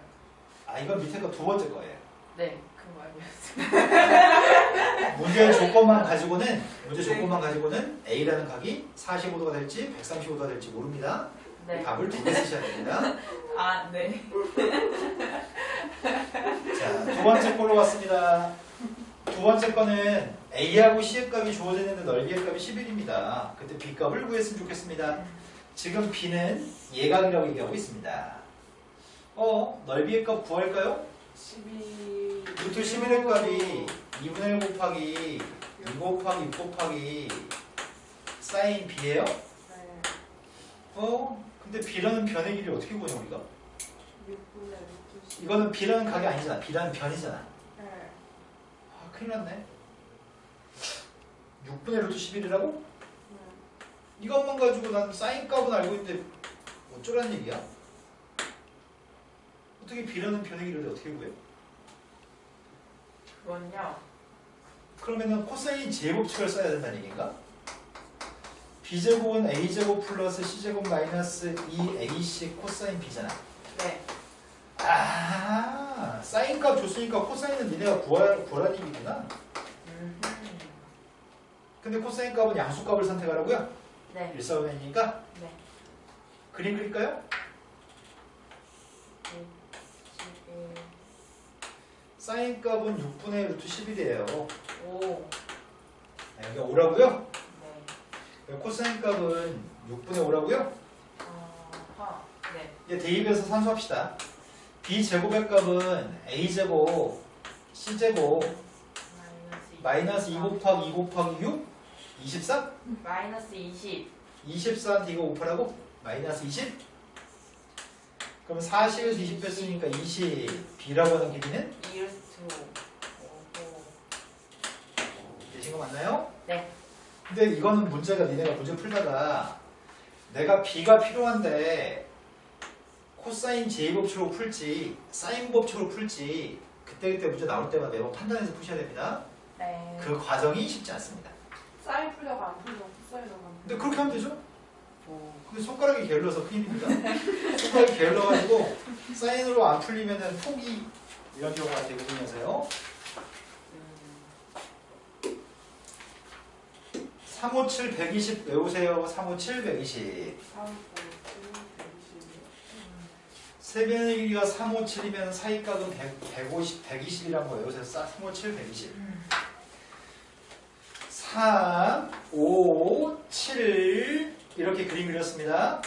아, 이건 밑에 거 두 번째 거예요. 네, 그 말이었어요. 문제 조건만 가지고는 A라는 각이 45도가 될지 135도가 될지 모릅니다. 네. 답을 두 개 쓰셔야 됩니다. 아, 네. 자, 두 번째 걸로 왔습니다. 두 번째 거는 A하고 C의 값이 주어져 있는데 넓이의 값이 11입니다. 그때 B 값을 구했으면 좋겠습니다. 지금 B는 예각이라고 얘기하고 있습니다. 넓이의 값 구할까요? 12 루트 11의 값이 2분의 1 곱하기 2 곱하기 6 곱하기 사인 b예요? 네. 근데 b라는 변의 길이 어떻게 구냐 우리가? 6분의 루트 10. 이거는 b라는 각이 아니잖아. b라는 변이잖아. 네. 큰일 났네. 6분의 루트 11이라고? 네. 이것만 가지고 난 사인 값은 알고 있는데 어쩌라는 얘기야? 어떻게 b라는 변의 길이를 어떻게 구해? 그건요. 그러면은 코사인 제곱식을 써야 된다는 얘기인가? b제곱은 a제곱 플러스 c제곱 마이너스 2ac 코사인 b잖아. 네. 사인 값 줬으니까 코사인은 니네가 구하라는 얘기구나. 근데 코사인 값은 양수값을 선택하라고요? 네. 일사분면이니까 네. 그림 그릴까요? 11. 사인 값은 6분의 루트 11이에요. 오. 여기가 5라고요? 네. 코사인 값은 6분의 5라고요? 아하. 네. 이제 대입해서 산수합시다. b제곱의 값은 a제곱 c제곱 마이너스 2 곱하기 2 곱하기 6? 24? 마이너스 20. 24한테 이거 곱하라고? 마이너스 20? 그럼 40에서 20 뺐으니까 20 b라고 하는 길이는? 2루트 5. 되신 거 맞나요? 네. 근데 이거는 문제가 니네가 문제 풀다가 내가 b가 필요한데 코사인 제곱법칙으로 풀지 사인 법칙으로 풀지 그때그때 문제 나올 때마다 매번 판단해서 푸셔야 됩니다. 네. 그 과정이 쉽지 않습니다. 사인 풀려가 안 풀려. 코사인으로 안 근데 그렇게 하면 되죠? 오. 근데 손가락이 게을러서 큰일입니다. 손가락이 게을러가지고 사인으로 안 풀리면은 포기 이런 경우가 대부분이어서요. 357 120 외우세요. 357 120 세변의 길이가 357이면 사이각은 150, 120이라는 거 외우세요. 357 120 3, 5, 7 이렇게 그림 그렸습니다.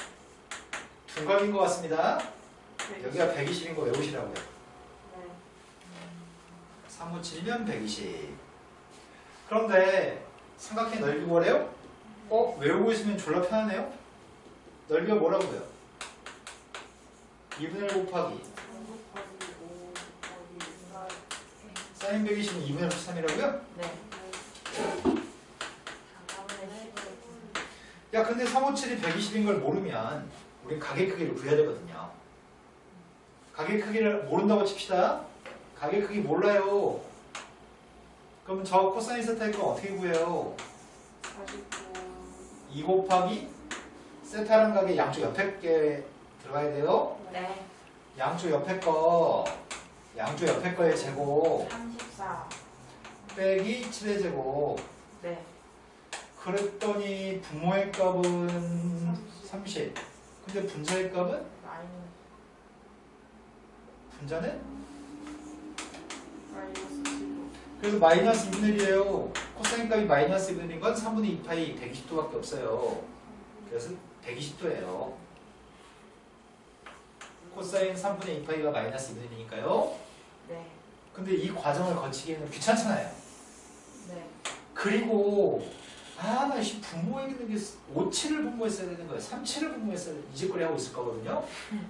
둔각인 것 같습니다. 여기가 120인 거 외우시라고요. 357이면 120. 그런데 삼각형의 넓이 뭐래요? 외우고 있으면 졸라 편하네요. 넓이가 뭐라고요? 2분의 1 곱하기 사인 120은 2분의 13이라고요? 네. 야 근데 357이 120인 걸 모르면 우린 가게 크기를 구해야 되거든요. 가게 크기를 모른다고 칩시다. 가게 크기 몰라요. 그럼 저 코사인 세타의 거 어떻게 구해요? 2 곱하기 세타라는 가게 양쪽 옆에 게 들어가야 돼요. 네. 양쪽 옆에 거의 제곱 34. 빼기 7의 제곱. 네. 그랬더니 분모의 값은 30. 근데 분자의 값은? 마이너스. 분자는? 마이너스 15. 그래서 마이너스 2분의 1이에요. 코사인 값이 마이너스 2분의 1인 건 3분의 2파이 120도밖에 없어요. 그래서 120도예요. 코사인 3분의 2파이가 마이너스 2분의 1이니까요. 네. 근데 이 과정을 거치기에는 귀찮잖아요. 네. 그리고 나 분모에 있는 게 57을 분모했어야 되는 거예요. 37을 분모했어야 되는 이 짓거리 하고 있을 거거든요.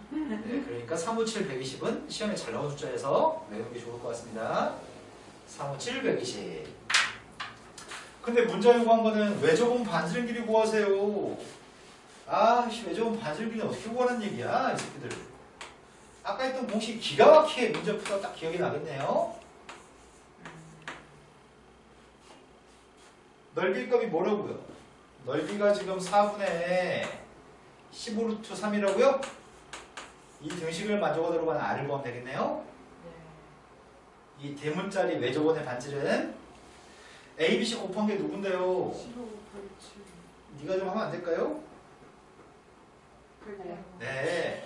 네, 그러니까 357 120은 시험에 잘 나온 숫자에서 외우는 게 좋을 것 같습니다. 357 120. 근데 문제 요구한 거는 외접은 반지름 길이 구하세요. 외접은 반지름 길이 어떻게 구하는 얘기야, 이 새끼들. 아까 했던 공식 기가 막히게 문제 풀다 딱 기억이 나겠네요. 넓이 값이 뭐라고요? 넓이가 지금 4분의 15루트 3이라고요? 이 등식을 만족하도록 하는 R을 구하면 되겠네요. 네. 이 대문자리 외접원의 반지름 A, B, C 곱한 게 누군데요? 15 곱하기 7. 네가 좀 하면 안 될까요? 그리고 네.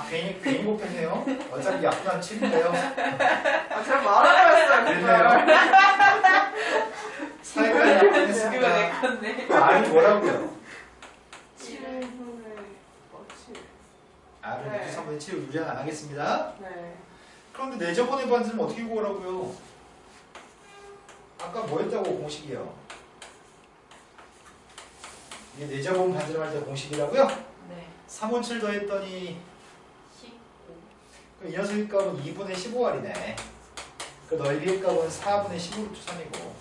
괜히 곱했네요. 어차피 약분한 7인데요. 제가 말하려 했어요. 그랬네요. 사이가 그거 약분했습니다. 내 건데. R이 뭐라고요? 7분의 7. R을 네. 6주 3분의 7을 유리한 안 하겠습니다. 네. 그런데 내저번의 반지름 어떻게 구하라고요? 아까 뭐 했다고 공식이요? 이게 내저번 반지름 할 때 공식이라고요? 네. 357 더했더니 15. 이 녀석의 값은 2분의 15R이네. 그 넓이의 값은 4분의 15루트 3이고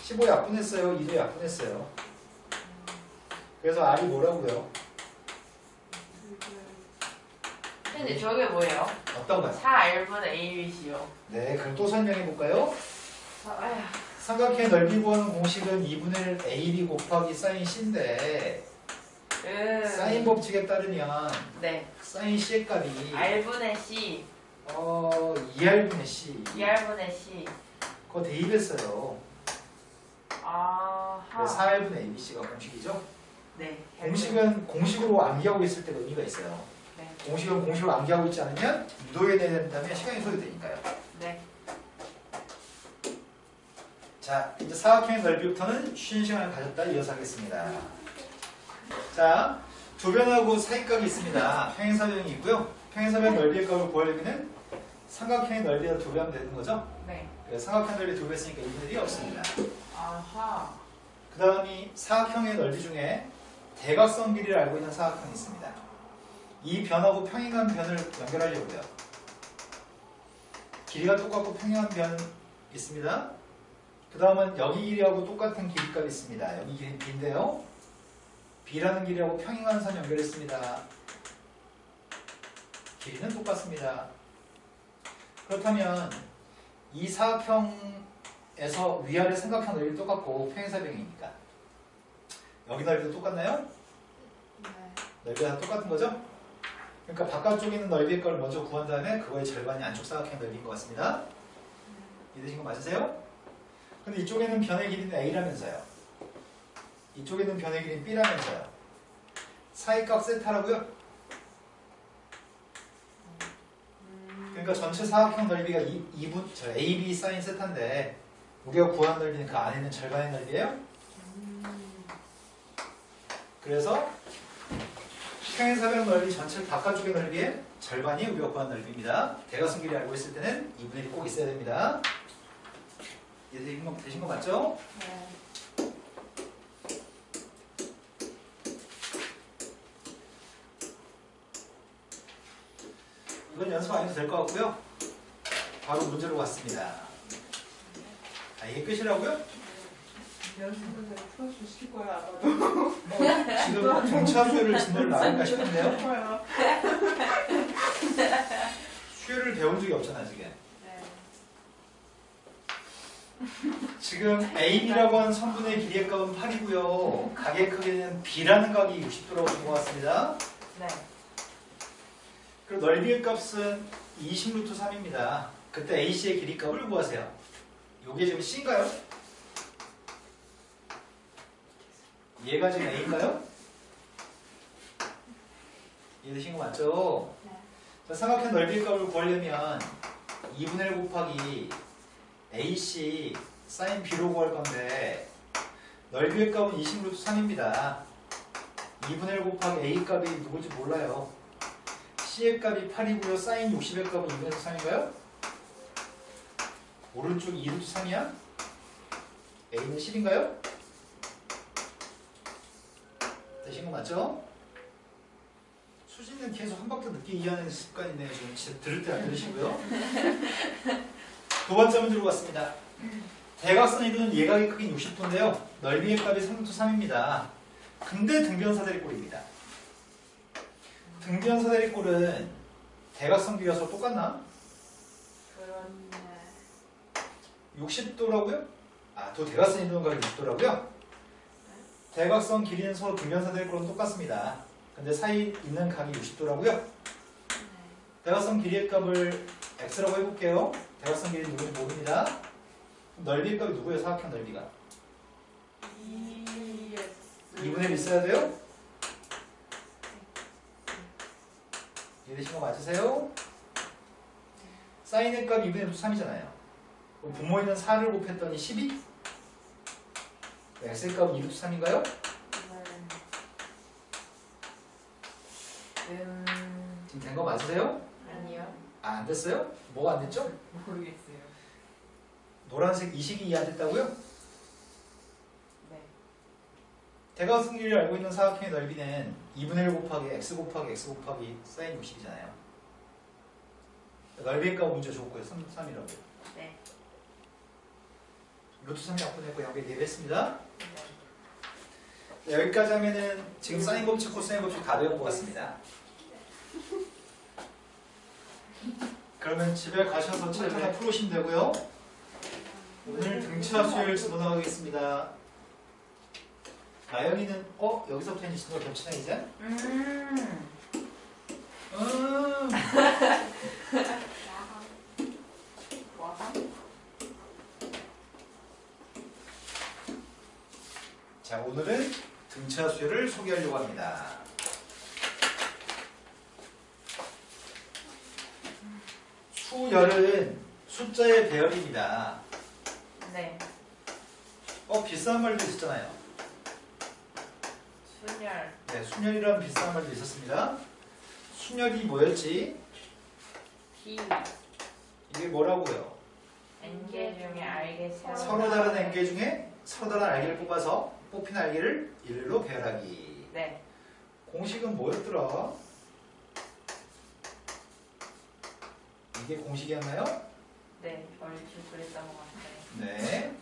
15 약분했어요. 2도 약분했어요. 그래서 R이 뭐라고요? 근데 저게 뭐예요? 어떤 거요? 4R분 ABC요. 네, 그럼 또 설명해 볼까요? 아휴. 삼각형의 넓이 구하는 공식은 2분의 1 AB 곱하기 사인 C인데 사인 법칙에 따르면 네. 사인 C의 값이 R분의 C, 2R분의 C 2R분의 C. 그거 대입했어요. 아하. 그래서 4R분의 ABC가 공식이죠. 네. 공식은 공식으로 암기하고 있을 때가 의미가 있어요. 네. 공식은 공식으로 암기하고 있지 않으면 유도해내야 된다면 시간이 소요되니까요. 네. 자, 이제 사각형의 넓이부터는 쉬는 시간을 가졌다 이어서 하겠습니다. 자, 두 변하고 사이각이 있습니다. 평행사변이 있고요. 평행사변 넓이의 값을 구하려면 삼각형의 넓이가 두 배하면 되는 거죠. 네. 그래서 삼각형 넓이 두 배 했으니까 2분의 1이 없습니다. 아하. 그 다음이 사각형의 넓이 중에 대각선 길이를 알고 있는 사각형이 있습니다. 이 변하고 평행한 변을 연결하려고요. 길이가 똑같고 평행한 변 있습니다. 그 다음은 여기 길이하고 똑같은 길이값이 있습니다. 여기 길이는 B인데요. B라는 길이하고 평행한 선 연결했습니다. 길이는 똑같습니다. 그렇다면 이 사각형에서 위아래 삼각형 넓이 똑같고 평행사변이니까 여기 넓이도 똑같나요? 네. 넓이가 다 똑같은 거죠? 그러니까 바깥쪽에 있는 넓이의 걸 먼저 구한 다음에 그거의 절반이 안쪽 사각형 넓이인 것 같습니다. 이해되신 거 맞으세요? 근데 이쪽에는 변의 길이는 A라면서요. 이쪽에는 변의 길이는 B라면서요. 사이값 세타라고요? 그러니까 전체 사각형 넓이가 AB 사인 세타인데 우리가 구한 넓이는 그 안에 있는 절반의 넓이에요. 그래서 평행사변 넓이 전체 바깥쪽의 넓이의 절반이 우리가 구한 넓이입니다. 대각선 길이 알고 있을 때는 2분의 1이 꼭 있어야 됩니다. 이해되신 거 맞죠? 네. 이건 연습 안 해도 될 것 같고요. 바로 문제로 왔습니다. 이게 끝이라고요? 연습을 풀어주실 거예요, 아마도. 지금 정차 수요를 진도를 나올까 싶은데요. 싶어요. 수요를 배운 적이 없잖아 지금. 네. 지금 AB라고 하는 선분의 길이의 값은 8이고요. 각의 크기는 B라는 각이 60도라고 준 것 같습니다. 네. 그리고 넓이의 값은 20루트 3입니다. 그때 AC의 길이 값을 구하세요. 이게 지금 C인가요? 얘가 지금 A인가요? 이해되신 거 맞죠? 네. 자, 삼각형 넓이의 값을 구하려면 2분의 1 곱하기 AC sin B로 구할 건데 넓이의 값은 20루트 3입니다. 2분의 1 곱하기 A 값이 누굴지 몰라요. C의 값이 8이고요. sin 60의 값은 2분의 3인가요? 오른쪽 2루트 3이야? A는 10인가요? 되신 거 맞죠? 수지는 계속 한 바퀴 늦게 이해하는 습관이 있네요. 지금 진짜 들을 때 안 들으시고요. 두 번째 문제로 갔습니다. 대각선의 이루는 예각의 크기는 60도인데요. 넓이의 값이 3루트 3입니다. 근데 등변사다리꼴입니다. 등변사다리꼴은 대각선 비교서 똑같나? 그렇네. 60도라고요? 또 대각선 이루는 각이 60도라고요? 대각선 길이는 서로 등변사다리꼴은 똑같습니다. 근데 사이 있는 각이 60도라고요? 대각선 길이의 값을 x라고 해볼게요. 대각선 길이 누구인지 모릅니다. 그럼 넓이의 값이 누구예요? 사각형 넓이가 2분의 1 있어야 돼요? 이해되신 거 맞으세요? 사인의 값 2분의 3이잖아요. 그럼 분모있는 4를 곱했더니 12? x의 값은 2루트 3인가요? 지금 된 거 맞으세요? 아니요. 아, 안 됐어요? 뭐가 안 됐죠? 모르겠어요. 노란색 이 식이 이해 안 됐다고요? 네. 대각선끼리 알고 있는 사각형의 넓이는 2분의 1 곱하기 x 곱하기 x 곱하기 사인 60이잖아요. 넓이의 값 문제 줬고요. 3이라고. 네. 루트 3이 약분했고 여기에 대입했습니다. 네. 여기까지 하면은 지금 사인 법칙, 코사인 법칙 다 배운 것 같습니다. 그러면 집에 가셔서 책 하나 풀으시면 되고요. 오늘 등차 수열 집어넣어가겠습니다. 나연이는 여기서부터 이제 진도가 겹치나 이제? 자, 오늘은 등차 수열을 소개하려고 합니다. 수열은 숫자의 배열입니다. 네. 비슷한 말도 있었잖아요. 순열. 네, 순열이라는 비슷한 말도 있었습니다. 순열이 뭐였지? D. 이게 뭐라고요? N개 중에 알개 서로 다른 n개 중에 서로 다른 알개를 뽑아서 뽑힌 알개를 1로 배열하기. 네. 공식은 뭐였더라? 이게 공식이었나요? 네. 얼추 그랬던 것 같아요. 네.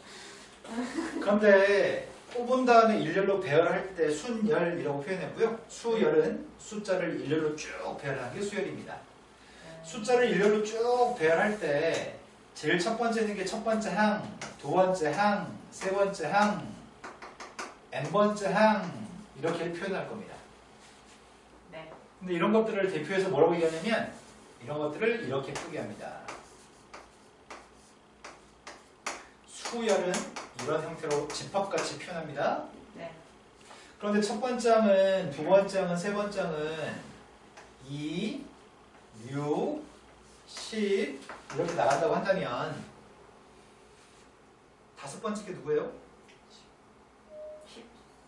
그런데 뽑은 다음에 일렬로 배열할 때 순열이라고 표현했고요. 수열은 숫자를 일렬로 쭉 배열하는 게 수열입니다. 숫자를 일렬로 쭉 배열할 때 제일 첫 번째는 게 첫 번째 항, 두 번째 항, 세 번째 항, n번째 항 이렇게 표현할 겁니다. 네. 근데 이런 것들을 대표해서 뭐라고 얘기하냐면 이런 것들을 이렇게 표기합니다. 수열은 이런 형태로 집합같이 표현합니다. 네. 그런데 첫 번째 항은, 두 번째 항은, 세 번째 항은 2, 6, 10 이렇게 나간다고 한다면 다섯 번째 게 누구예요?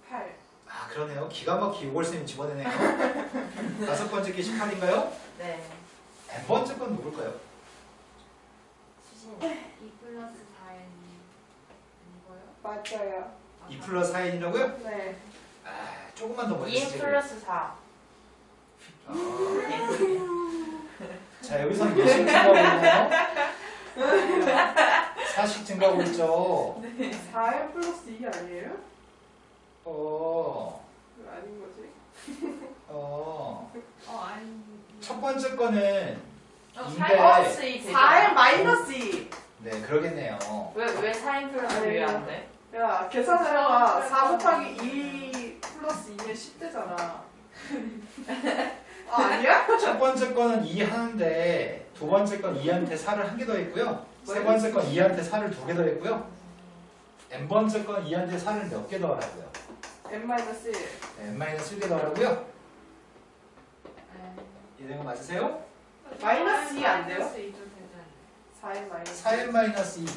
18. 아, 그러네요. 기가 막히게 6월 쌤이 집어내네요. 다섯 번째 게 18인가요? 네. n번째 건 누굴까요? 수신. 2 플러스 4n 이거요? 맞아요. 2 플러스 4n이라고요? 네. 아, 조금만 더 2n 멋있어요. 플러스 4. 자, 여기서는 몇씩 증가하고 있나요? 4씩 증가하고 있죠. 4n 플러스 2 아니에요? 어, 왜 아닌 거지? 아니. 첫 번째 거는 2인데, 플러스 2 되죠? 4n 마이너스 2. 네, 그러겠네요. 왜 4n 플러스 2 안 돼? 야, 계산해봐. 4 곱하기 2 플러스 2면 10대잖아. 아니야? 첫 번째 거는 2 하는데, 두 번째 건 2한테 4를 한 개 더 했고요. 세 번째 건 2한테 4를 2개 더 했고요. n번째 건 2한테 4를 몇 개 더 하라고요? n 마이너스 1. n-1개 더 하라고요? 이해된 거 맞으세요? 마이너스 2 안 돼요? 마이너스 2도 되잖아요. 4n 마이너스 4n-2.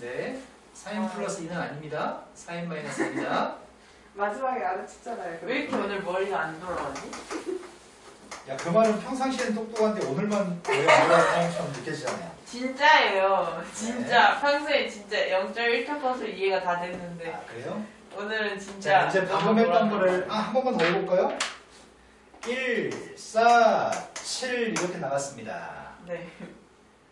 네. 4n 플러스 2는 아닙니다. 4n-2입니다. 마지막에 알아챘잖아요. 왜 이렇게 오늘 머리가 안 돌아가지? 야, 그 말은 평상시엔 똑똑한데 오늘만 왜 어려운 느껴지잖아요. 진짜예요. 진짜. 평소에 진짜 0.1초 컷으로 이해가 다 됐는데 아, 그래요? 오늘은 자, 진짜 이제 방금 했던 거를 한 번만 더 해볼까요? 1, 4, 7 이렇게 나갔습니다. 네.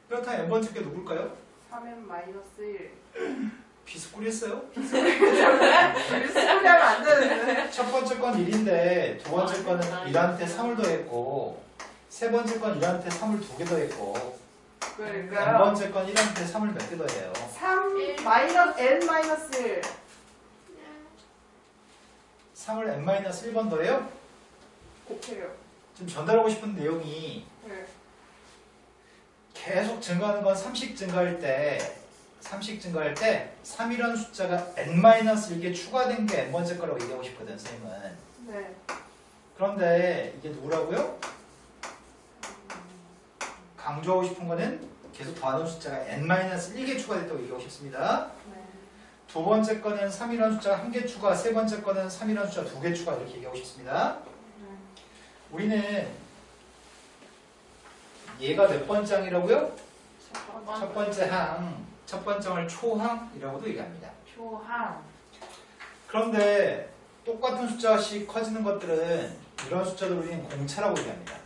그렇다면 n번째 게 누굴까요? 3n 마이너스 1. 비스꾸리 했어요? 소리 하면 안 되는데. 첫 번째 건 1인데 두 번째 거는 1한테 3을 더했고 세 번째 건 1한테 3을 2개 더했고 그러니까요. n번째 건 1한테 3을 몇 개 더해요? 3 마이너스 n 마이너스 1. 3을 n-1번 더해요? 곱해요. 지금 전달하고 싶은 내용이 네. 계속 증가하는 건 3씩 증가할 때 3이라는 숫자가 n-1개 추가된 게 n번째 거라고 얘기하고 싶거든, 선생님은. 네. 그런데 이게 누구라고요? 강조하고 싶은 거는 계속 더하는 숫자가 n-1개 추가됐다고 얘기하고 싶습니다. 네. 두 번째 거는 3이라는 숫자 1개 추가, 세 번째 거는 3이라는 숫자 2개 추가 이렇게 얘기하고 싶습니다. 우리는 얘가 몇 번째 항이라고요? 첫 번째 항, 첫 번째 항을 초항이라고도 얘기합니다. 초항. 그런데 똑같은 숫자씩 커지는 것들은 이런 숫자들 우리는 공차라고 얘기합니다.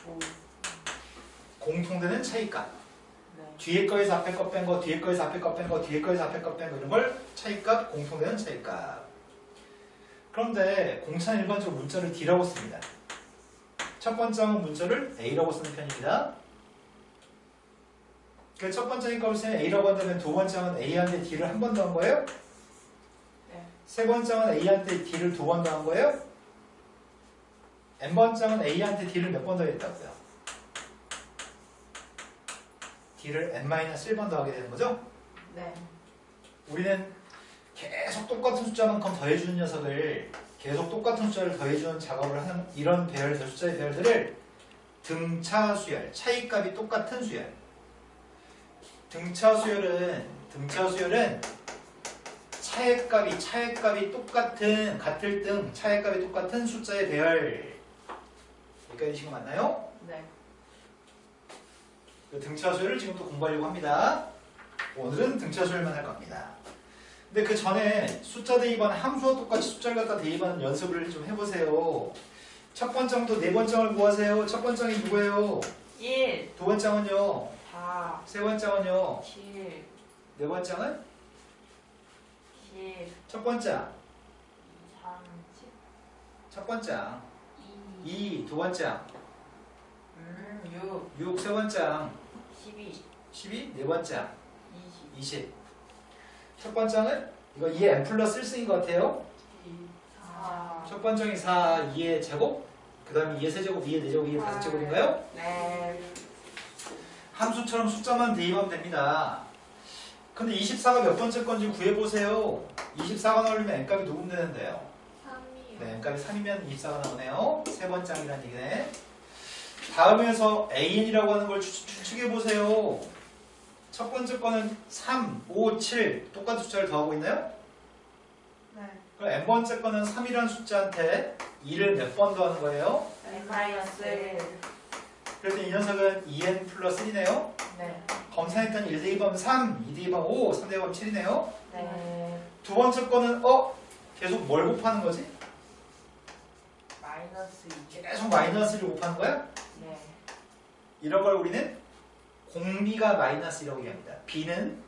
오. 공통되는 차이값. 네. 뒤에 거에서 앞에 거 뺀 거, 뒤에 거에서 앞에 거 뺀 거, 뒤에 거에서 앞에 거 뺀 거 이런 걸 차이값, 공통되는 차이값. 그런데 공차는 일반적으로 문자를 D라고 씁니다. 첫 번째 항은 문자를 A라고 쓰는 편입니다. 그 첫 번째 값을 쓰면 A라고 한다면 두 번째 항은 A한테 D를 한 번 더 한 거예요? 네. 세 번째 항은 A한테 D를 두 번 더 한 거예요? N번째 항은 A한테 D를 몇 번 더 했다고요? D를 N-1번 더 하게 되는 거죠? 네. 우리는 계속 똑같은 숫자만큼 더해주는 녀석을 계속 똑같은 숫자를 더해주는 작업을 하는 이런 배열들, 숫자의 배열들을 등차 수열, 차이값이 똑같은 수열. 등차 수열은 차이값이 똑같은, 같을 등 차이값이 똑같은 숫자의 배열. 여기까지 지금 맞나요? 네. 그 등차 수열을 지금도 공부하려고 합니다. 오늘은 등차 수열만 할 겁니다. 근데 그 전에 숫자 대입하는 함수와 똑같이 숫자를 갖다 대입하는 연습을 좀 해보세요. 첫 번째 항도 네 번째 항을 구하세요. 첫 번째 항이 누구예요? 1, 두 번째 항은요? 4, 세 번째 항은요? 7, 네 번째 항은? 10, 첫 번째 항. 30, 첫 번째 항. 2, 2. 두 번째 항. 6, 6. 세 번째 항. 12, 12. 네 번째 항. 20, 20. 첫 번째 항은? 이거 2의 n 플러스 1승인 것 같아요. 4. 첫 번째 항이 4, 2의 제곱. 그 다음에 2의 세제곱, 2의 네제곱, 2의 다섯제곱인가요? 네. 함수처럼 숫자만 대입하면 됩니다. 근데 24가 몇 번째 건지 구해보세요. 24가 나오려면 n값이 누구면 되는데요? 3이요. 네, n값이 3이면 24가 나오네요. 세 번째 항이라는 얘기네. 다음에서 an이라고 하는 걸 추측해보세요. 첫 번째 거는 3, 5, 7 똑같은 숫자를 더하고 있나요? 네. 그럼 n번째 거는 3이라는 숫자한테 2를 몇 번 더하는 거예요? N-1. 그랬더니 이 녀석은 2n 플러스 1이네요. 네. 검사했더니 1 대입하면 3, 2 대입하면 5, 3 대입하면 7이네요. 네. 두 번째 거는 계속 뭘 곱하는 거지? 마이너스 2. 계속 마이너스를 곱하는 거야? 네. 이런 걸 우리는 공비가 마이너스라고 얘기합니다. b는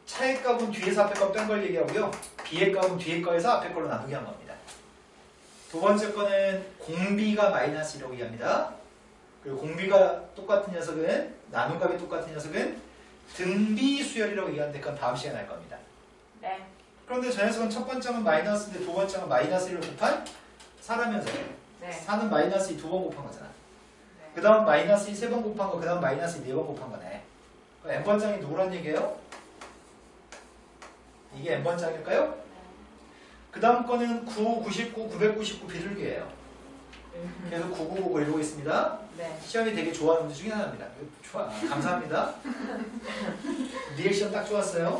차의 값은 뒤에서 앞에 값 뺀 걸 얘기하고요. b의 값은 뒤에 거에서 앞에 걸로 나누게 한 겁니다. 두 번째 거는 공비가 마이너스라고 얘기합니다. 그리고 공비가 똑같은 녀석은, 나눈 값이 똑같은 녀석은 등비 수열이라고 얘기하는데 그건 다음 시간에 할 겁니다. 네. 그런데 저 녀석은 첫 번째는 마이너스인데 두 번째는 마이너스 1을 곱한 4라면서요. 네. 4는 마이너스 2 두 번 곱한 거잖아. 네. 그 다음 마이너스 2 세 번 곱한 거, 그 다음 마이너스 2 네 번 곱한 거네. 그럼 n번장이 누구란 얘기예요? 이게 n번장일까요? 그 다음 거는 9, 99, 999 비둘기예요. 그래서 9999 이러고 있습니다. 네. 시험이 되게 좋아하는 문제 중에 하나입니다. 좋아, 감사합니다. 리액션 딱 좋았어요.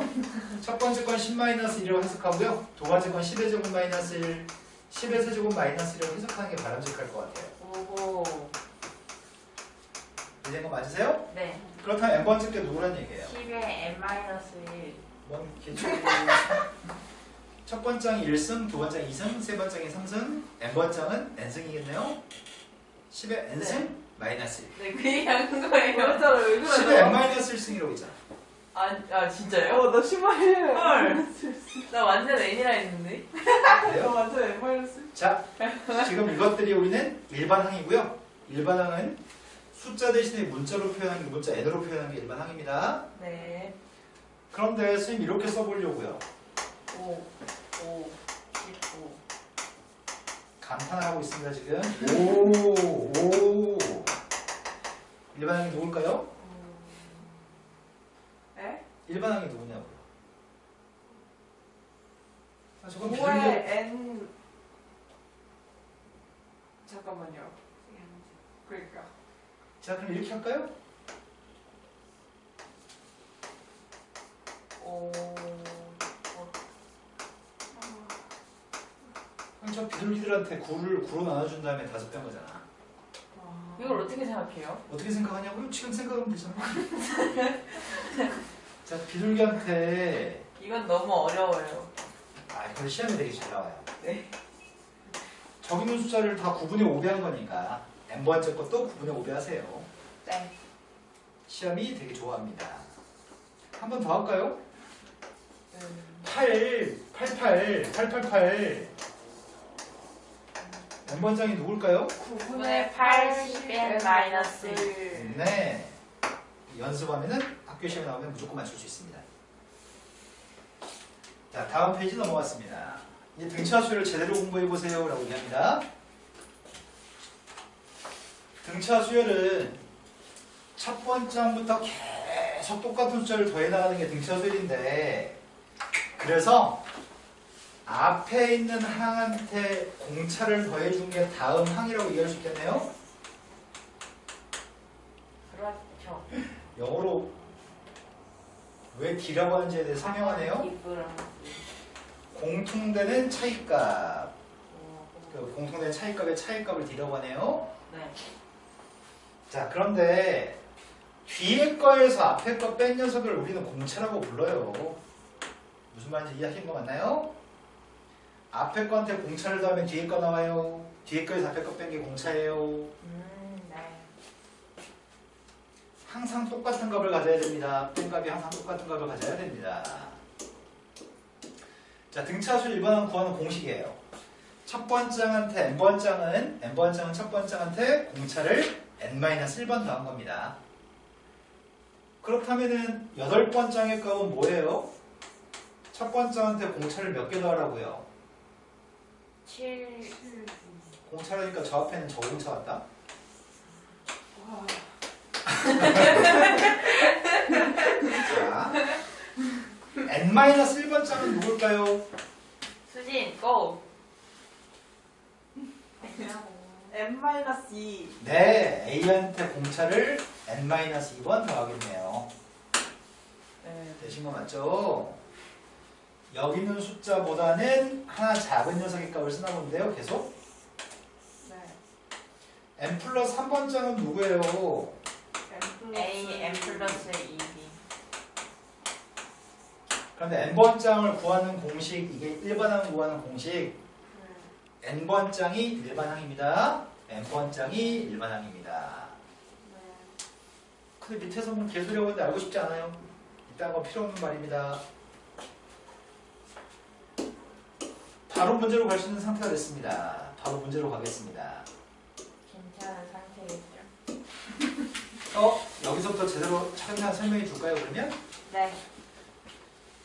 첫 번째 건 10-1이라고 해석하고요. 두 번째 건 10의 제곱 마이너스 1, 10의 세제곱 마이너스 1이라고 해석하는 게 바람직할 것 같아요. 오호. 이해된 거 맞으세요? 네. 그렇다면 n번째 게 누구란 얘기예요? 10에 N-1. 뭔 개념이 첫 번장이 1승, 두 번장이 2승, 세 번장이 3승, n번장은 n승이겠네요? 10의 n승 네. 마이너스 1. 네, 그 얘기 하는 거예요. 그랬잖아. 왜 10의 그래? n 마이너스 1승이라고 있잖아. 아, 진짜요? 너 심하게. 헐. 나 완전 N이라 했는데. 너 그래요? 완전 M-. 자, 지금 이것들이 우리는 일반항이고요. 일반항은 숫자 대신에 문자로 표현한 게, 문자 n으로 표현한 게 일반항입니다. 네. 그런데 선생님 이렇게 써보려고요. 5, 5, 15. 감탄을 하고 있습니다, 지금. 오. 일반항이 누굴까요? 에? 일반항이 누구냐고요? 아, 저건 5에 비둘기. N. 잠깐만요. 그러니까. 자, 그럼 이렇게 할까요? 5, 저 비둘기들한테 굴을 구로 나눠준 다음에 5배 거잖아. 이걸 어떻게 생각해요? 어떻게 생각하냐고요? 지금 생각하면 되잖아. 자, 비둘기한테 이건 너무 어려워요. 근데 시험에 되게 잘 나와요. 네. 저기 있는 숫자를 다 9분의 5배 한 거니까 n번째 것도 9분의 5배 하세요. 네. 시험이 되게 좋아합니다. 한 번 더 할까요? 888 n번장이 누굴까요? 9분의 80n 마이너스 1. 네. 연습하면은 학교 시험에 나오면 무조건 맞출 수 있습니다. 자, 다음 페이지 넘어갔습니다. 이제 등차 수열을 제대로 공부해 보세요 라고 얘기합니다. 등차 수열은 첫 번째 항부터 계속 똑같은 숫자를 더해 나가는 게 등차 수열인데, 그래서 앞에 있는 항한테 공차를 더해준 게 다음 항이라고 얘기할 수 있겠네요. 그렇죠. 영어로 왜 D라고 하는지에 대해 설명하네요. 이쁘랑. 공통되는 차이값. 그 공통된 차이값의 차이값을 D라고 하네요. 네. 자, 그런데 뒤에 거에서 앞에 거 뺀 녀석을 우리는 공차라고 불러요. 무슨 말인지 이해하신 거 맞나요? 앞에 거한테 공차를 더하면 뒤에 거 나와요. 뒤에 거에서 앞에 거 뺀 게 공차예요. 네. 항상 똑같은 값을 가져야 됩니다. 뺀 값이 항상 똑같은 값을 가져야 됩니다. 자, 등차수 일반항 구하는 공식이에요. 첫 번째한테 n번장은 첫 번째한테 공차를 n-1번 더한 겁니다. 그렇다면은 8번장의 값은 뭐예요? 첫 번째한테 공차를 몇 개 더하라고요? 7. 공차라니까 저 앞에는 저 공차 왔다. 와. 자, n-1번장은 누굴까요? 수진, 고! n-2. 네, A한테 공차를 n-2번 더하겠네요. 네. 되신 거 맞죠? 여기 있는 숫자보다는 하나 작은 녀석의 값을 쓰나 본데요, 계속. 네. n 플러스 3번장은 누구예요? A, M 플러스 2B. 그런데 n번장을 구하는 공식, 이게 일반항 구하는 공식, n번장이 일반항입니다. n번장이 일반항입니다. 근데 밑에서 뭐 개소리하고 있는데 알고 싶지 않아요. 이딴 거 필요 없는 말입니다. 바로 문제로 갈 수 있는 상태가 됐습니다. 바로 문제로 가겠습니다. 괜찮은 상태겠죠? 여기서부터 제대로 차근차근 설명해 줄까요, 그러면? 네.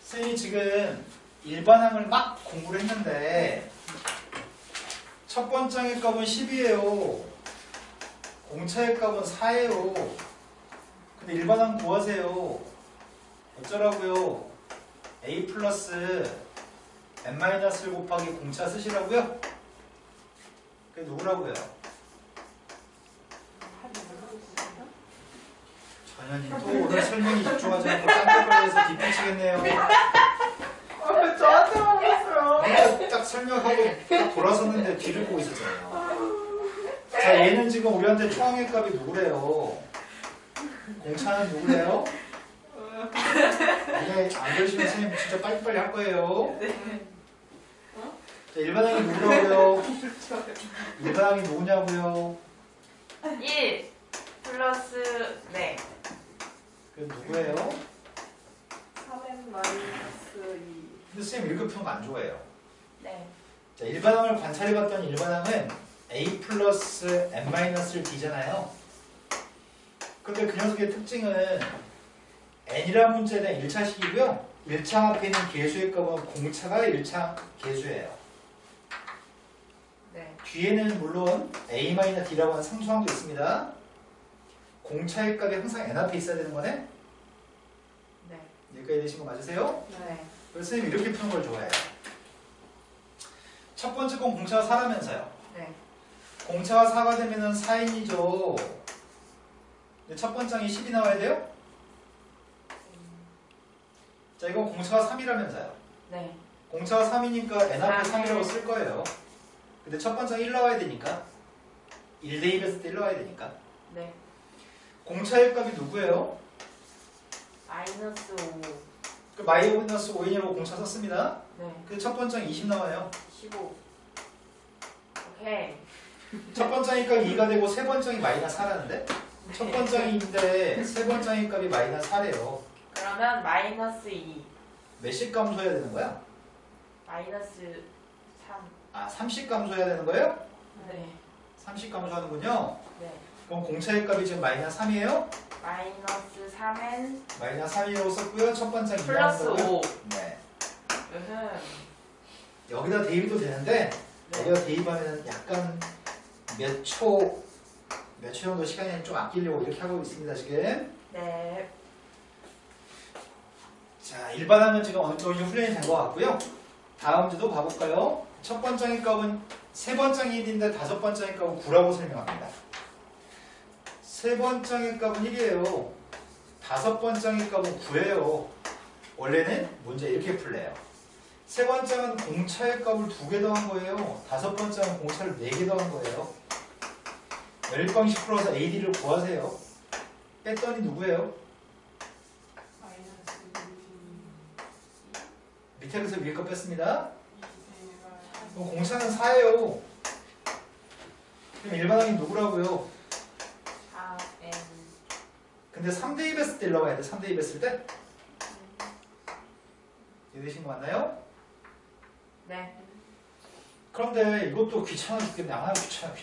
선생님이 지금 일반항을 막 공부를 했는데 첫 번째의 값은 10이에요. 공차의 값은 4예요. 근데 일반항 구하세요. 어쩌라고요? A 플러스 n-1 곱하기 공차 쓰시라고요? 그게 누구라고요? 전현이 또 오늘 설명이 집중하지 않고 딴 걸로 뒷북치겠네요. 왜 저한테만 그랬어요? 딱 설명하고 딱 돌아섰는데 뒤를 보고 있었잖아요. 자, 얘는 지금 우리한테 초항의 값이 누구래요? 공차는 누구래요? 이게 안 그러시면 선생님 진짜 빨리빨리 할 거예요. 자, 일반항이 누구라고요? 일반항이 누구냐고요? 1 플러스, 네. 그 누구예요? 3n-2. 근데 선생님 이렇게 푸는 거 안 좋아해요. 네. 자, 일반항을 관찰해봤던 일반항은 A 플러스 n-를 D잖아요. 근데 그 녀석의 특징은 n이라는 문제는 1차식이고요. 1차 앞에 있는 개수의 값은 공차가 1차 개수예요. 네. 뒤에는 물론 A-D라고 하는 상수항도 있습니다. 공차의 값이 항상 n 앞에 있어야 되는 거네? 네. 여기까지 되신 거 맞으세요? 네. 그래서 선생님이 이렇게 푸는 걸 좋아해요. 첫 번째 건 공차가 4라면서요. 네. 공차가 4가 되면은 4인이죠. 첫 번째 항이 10이 나와야 돼요? 자, 이거 공차가 3이라면서요. 네. 공차가 3이니까 n 앞에 3이라고 쓸 거예요. 근데 첫 번째 1 나와야 되니까 1 대입했을 때 1 나와야 되니까 네. 공차의 값이 누구예요? 마이너스 5. 그 마이너스 5이라고 공차 썼습니다. 네. 그 첫 번째 20 나와요. 15. 오케이. 첫 번째 값이 2가 되고 세 번째 마이너스 4라는데 첫 번째 2인데 세 번째 값이 마이너스 4래요. 그러면 마이너스 2. 몇씩 감소해야 되는 거야? 마이너스 3. 아, 30 감소해야 되는 거예요? 네. 30 감소하는군요. 네. 그럼 공차의 값이 지금 마이너스 3이에요? 마이너스 3은 마이너스 3이라고 썼고요. 첫 번째 2 플러스 5. 네. 으흠. 여기다 대입도 되는데 네. 여기다 대입하면 약간 몇 초 정도 시간이 좀 아끼려고 이렇게 하고 있습니다 지금. 네. 자, 일반항은 지금 어느 정도 훈련이 된 것 같고요. 다음 주도 봐볼까요? 첫 번째 값은 세 번째 1인데 다섯 번째 값은 9라고 설명합니다. 세 번째 값은 1이에요. 다섯 번째 값은 9예요. 원래는 문제 이렇게 풀래요. 세 번째는 공차의 값을 2개 더한 거예요. 다섯 번째는 공차를 4개 더한 거예요. 10방씩 풀어서 AD를 구하세요. 뺐더니 누구예요? 밑에 그래서 위에 거 뺐습니다. 그럼 공차는 4예요. 그럼 일반항이 누구라고요? 4n. 근데 3대 2했을 때 일로 와야 돼. 3대 2했을 때? 이해되신 거 맞나요? 네. 그런데 이것도 귀찮아 죽겠네. 아, 귀찮아.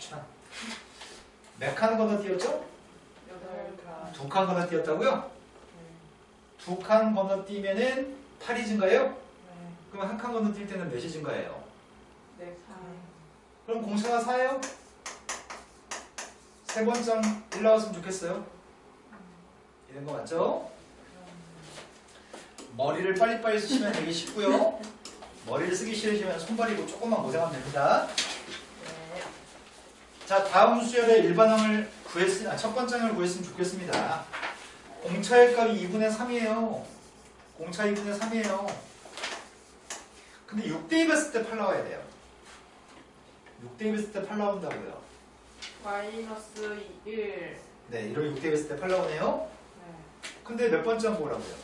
몇 칸 건너뛰었죠? 8칸. 2칸 건너뛰었다고요? 2칸 건너뛰면은 8이 증가해요? 네. 그럼 한 칸 건너뛸 때는 몇이 증가해요? 네. 그럼 공차가 4예요? 세 번째 1 나왔으면 좋겠어요. 이런 거 맞죠? 머리를 빨리빨리 쓰시면 되게 쉽고요. 머리를 쓰기 싫으시면 손발이고 조금만 고생하면 됩니다. 네. 자, 다음 수열에 일반항을 첫 번째 항을 구했으면 좋겠습니다. 공차의 값이 2분의 3이에요. 공차 2분의 3이에요. 근데 6대입했을 때 8 나와야 돼요. 6대입했을 때 8 나온다고요. 마이너스 1. 네, 이런 6대입했을 때 8 나오네요. 네. 근데 몇 번째 항 구하라고요?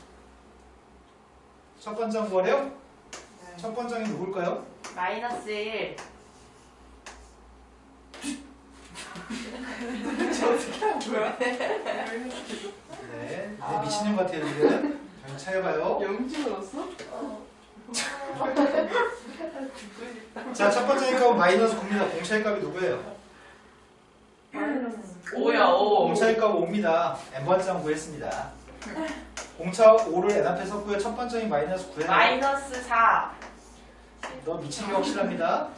첫 번째 항 구하래요? 네. 첫 번째 항이 누굴까요? 마이너스 1. 저 어떻게 한 거야? 네, 미친년 같아요 지금. 정신 차려봐요. 영지 넣었어? 자, 첫 번째 값은 마이너스 9입니다. 공차의 값이 누구예요? 5야, 5. 공차의 값은 5입니다. n번째 항 구했습니다. 공차 5를 n 앞에 썼고요. 첫 번째 항이 마이너스 9예요. 마이너스 4. 너 미친 게 확실합니다.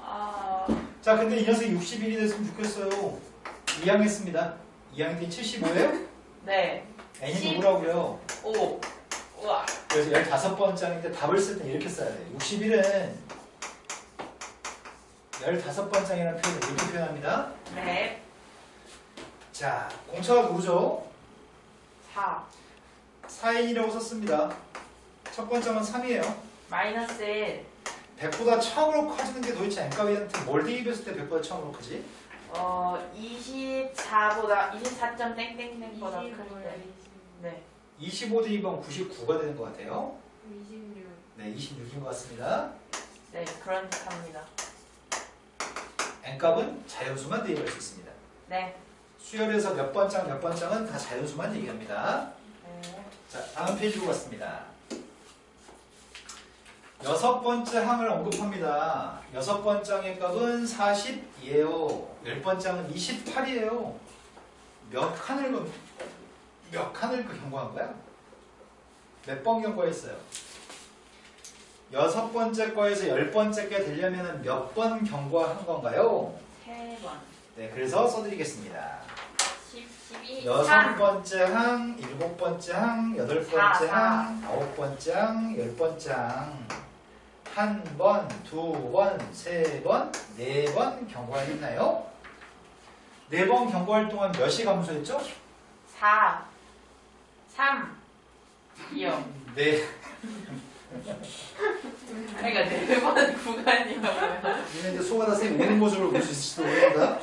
아. 자, 근데 이 녀석이 61이 됐으면 좋겠어요. 2항 했습니다. 2항 때 75예요? 네. n이 누구라고요? 5. 우와. 그래서 15번째 항인데 답을 쓸 때 이렇게 써야 돼요. 61은 15번째 항이라는 표현을 이렇게 표현합니다. 네. 자, 공차가 누구죠? 4. 4n이라고 썼습니다. 첫 번째는 3이에요. 마이너스 1. 100보다 처음으로 커지는 게 도대체 n값한테 뭘 대입했을 때 100보다 처음으로 크지? 24보다 24점 땡땡땡보다 클 때. 네. 25 대입하면 99가 되는 것 같아요. 26. 네, 26인 것 같습니다. 네, 그런 듯합니다. n값은 자연수만 대입할 수 있습니다. 네. 수열에서 몇 번장은 다 자연수만 얘기합니다. 네. 자, 다음 페이지로 갔습니다. 6번째 항을 언급합니다. 6번째 항의 값은 40이에요. 10번째 항은 28이에요. 몇 칸을 경고한 거야? 몇 번 경고했어요? 6번째 거에서 10번째 게 되려면 몇 번 경고한 건가요? 3번. 네, 그래서 써드리겠습니다. 12, 3. 6번째 항, 7번째 항, 8번째 항, 9번째 항, 10번째 항. 한 번, 두 번, 세 번, 네 번 경고하셨나요? 네 번 경고할 동안 몇이 감소했죠? 4. 3. 2요. 네. 그러니까 4번 구간이라고요. 나중에 이제 수업하다 선생님 우는 모습을 볼 수 있을지도 모릅니다.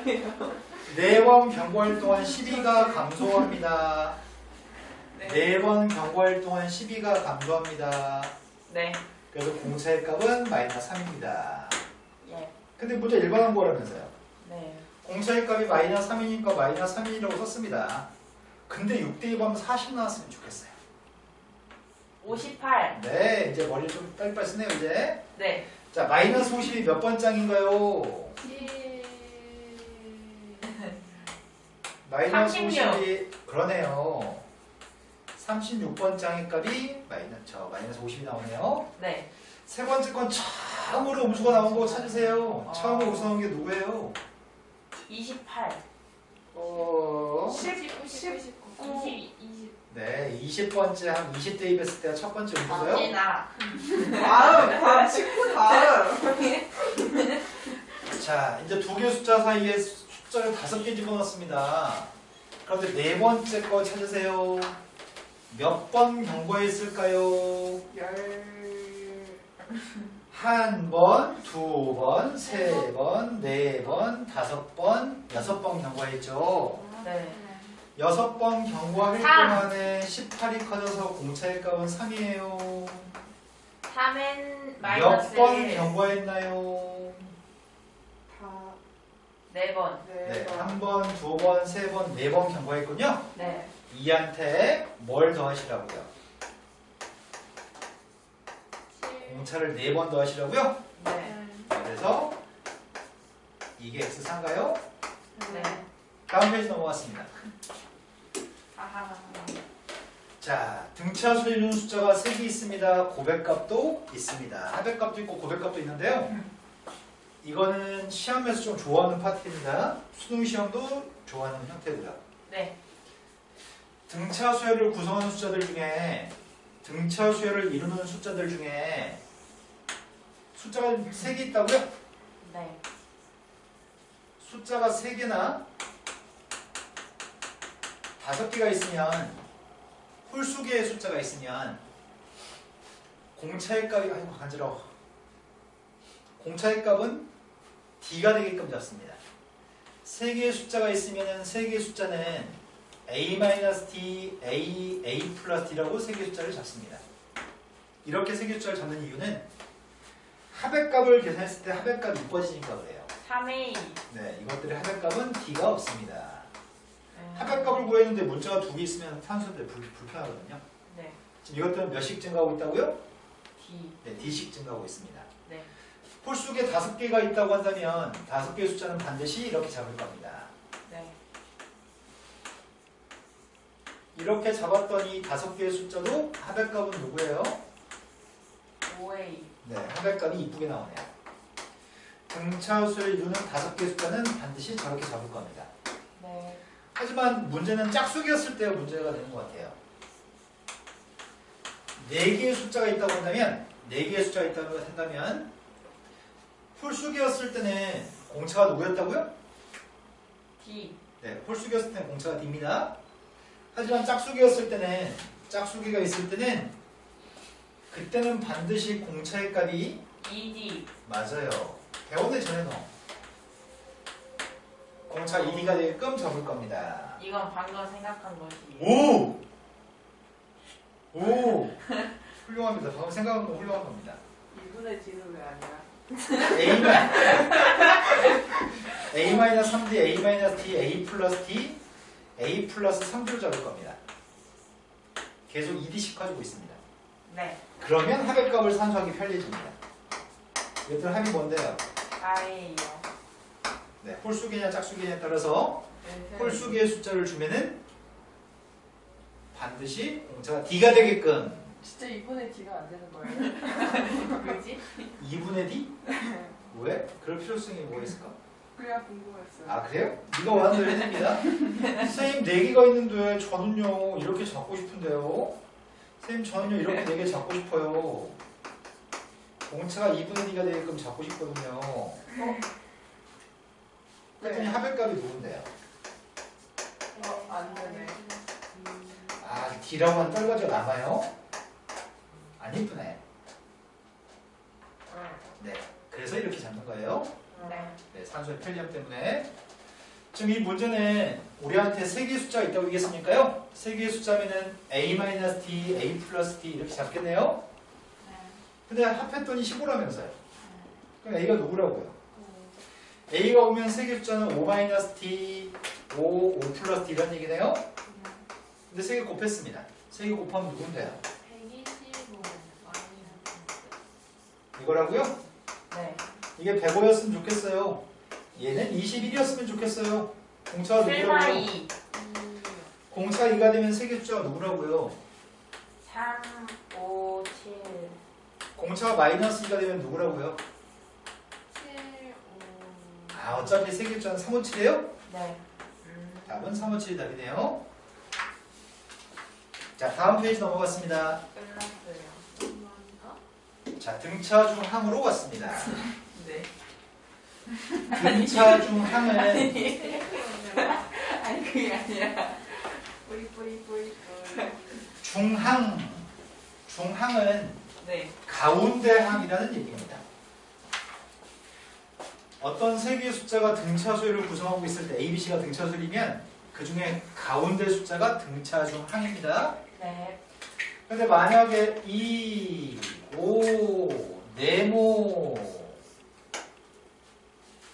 뭐예요? 네번 경고할 동안 12가 감소합니다. 네. 4번 경고할 동안 12가 감소합니다. 네. 그래서 공차의 값은 마이너스 3입니다. 예. 근데 문제 일반한 거라면서요. 네. 공차의 값이 마이너스 3이니까 마이너스 3이라고 썼습니다. 근데 6대2 하면 40 나왔으면 좋겠어요. 58. 네, 이제 머리 좀 빨리빨리 쓰네요, 이제. 네. 자, 마이너스 50이 몇 번 짱인가요? 마이너스 36. 50이, 그러네요. 36번 짱의 값이 마이너스 50이 나오네요. 네. 세 번째 건 처음으로 음수가 나온 거 찾으세요. 처음으로 음수 나온 게 누구예요? 28. 19, 20. 네, 20번째 한 20대 입했을 때가 첫 번째 음수고요. 언니나. 다음 친구 다음. 자, 이제 두 개 숫자 사이에 숫자를 5개 집어넣습니다. 그런데 네 번째 거 찾으세요. 몇 번 경고했을까요? 한 번, 두 번, 세 번, 네 번, 5번, 6번 경고했죠. 네. 6번 경고할 3. 동안에 18이 커져서 공차의 값은 3이에요. 3은 마이너스 몇 번 1. 경고했나요? 다 4번. 네, 한 번, 두 번, 세 번, 4번 경고했군요. 네. 2한테 뭘 더하시라고요? 공차를 4번 더하시라고요? 네. 그래서 이게 x4인가요? 네. 다음 페이지 넘어갔습니다. 아하. 자, 등차수에 이루는 숫자가 3개 있습니다. 고백값도 있습니다. 하백값도 있고 고백값도 있는데요. 이거는 시험에서 좀 좋아하는 파트입니다. 수능 시험도 좋아하는 형태고요. 네. 등차수열을 구성하는 숫자들 중에 등차수열을 이루는 숫자들 중에 숫자가 3개 있다고요? 네. 숫자가 3개나 5개가 있으면 홀수개의 숫자가 있으면 공차의 값이 아이고 간지러워. 공차의 값은 D가 되게끔 잡습니다. 3개의 숫자가 있으면 3개의 숫자는 A-D, A 플러스 D라고 3개의 숫자를 잡습니다. 이렇게 3개의 숫자를 잡는 이유는 합의값을 계산했을 때 합의값이 이뻐지니까 그래요. 3A. 네, 이것들의 합의값은 D가 없습니다. 합의값을 구했는데 문자가 2개 있으면 산수인데 불편하거든요. 네. 지금 이것들은 몇씩 증가하고 있다고요? D. 네, D씩 증가하고 있습니다. 네. 홀수계 5개가 있다고 한다면 5개의 숫자는 반드시 이렇게 잡을 겁니다. 네. 이렇게 잡았더니 5개의 숫자도 합의값은 누구예요? 5A. 네, 합의값이 이쁘게 나오네요. 등차수를 이루는 5개의 숫자는 반드시 저렇게 잡을 겁니다. 네. 하지만 문제는 짝수기였을 때 문제가 되는 것 같아요. 4개의 숫자가 있다고 한다면 4개의 숫자가 있다고 한다면 홀수기였을 때는 공차가 누구였다고요? D. 네, 홀수기였을 때는 공차가 D입니다. 하지만 짝수기였을 때는 짝수기가 있을 때는 그때는 반드시 공차의 값이 2D. 맞아요. 배웠네 전에 너. 공차 2D가 되게끔 잡을 겁니다. 이건 방금 생각한 것이. 오! 오! 훌륭합니다. 방금 생각한 건 훌륭한 겁니다. 2분의 D는 왜 아니야? A-3D, A-D, A 플러스 D, A 플러스 3D로 잡을 겁니다. 계속 2D씩 커지고 있습니다. 네. 그러면 합의값을 산수하기 편리해집니다. 이것들 합이 뭔데요? 4A요. 네, 홀수기냐 짝수기냐에 따라서 홀수기의 숫자를 주면은 반드시 공차가 D가 되게끔 진짜 2분의 D가 안 되는 거예요? 그지? 2분의 D? 왜? 그럴 필요성이 뭐가 있을까? 그냥 궁금했어요. 아 그래요? 네가 원하는 대로 해줍니다. 선생님 4개가 있는데 저는요 이렇게 잡고 싶은데요. 선생님 저는요 이렇게 4개 잡고 싶어요. 공차가 2분의 D가 되게끔 잡고 싶거든요. 그랬더니 합의값이 누군데요? 안 되네. 아 D라고 한 떨거지가 남아요? 안 이쁘네. 네. 그래서 이렇게 잡는 거예요. 네. 네, 산소의 편리함 때문에. 지금 이 문제는 우리한테 세 개의 숫자가 있다고 얘기했으니까요. 세 개의 숫자면은 a-d, a 플러스 d 이렇게 잡겠네요. 네. 근데 합했더니 15라면서요. 그럼 a가 누구라고요? 오. a가 오면 세 개의 숫자는 5-d, 5 플러스 d라는 얘기네요. 근데 세 개 곱했습니다. 세 개 곱하면 누군데요? 125 마이너스. 이거라고요? 네. 이게 105였으면 좋겠어요. 얘는 21이었으면 좋겠어요. 공차가 누구라고요? 7마이. 공차 2가 되면 세 개 숫자가 누구라고요? 3, 5, 7. 공차가 마이너스 2가 되면 누구라고요? 7, 5. 아, 어차피 세 개 숫자는 3, 5, 7이에요? 네. 답은 3, 5, 7이 답이네요. 자, 다음 페이지 넘어갔습니다. 끝났어요. 얼마인가? 자, 등차 중 항으로 왔습니다. 네. 등차 중 항은 아니 그게 아니라. 뿌리. 중항은 네. 가운데 항이라는 얘기입니다. 어떤 세 개의 숫자가 등차 수열을 구성하고 있을 때 A, B, C가 등차 수열이면 그 중에 가운데 숫자가 등차 중 항입니다. 네. 근데 만약에 2, 5, 네모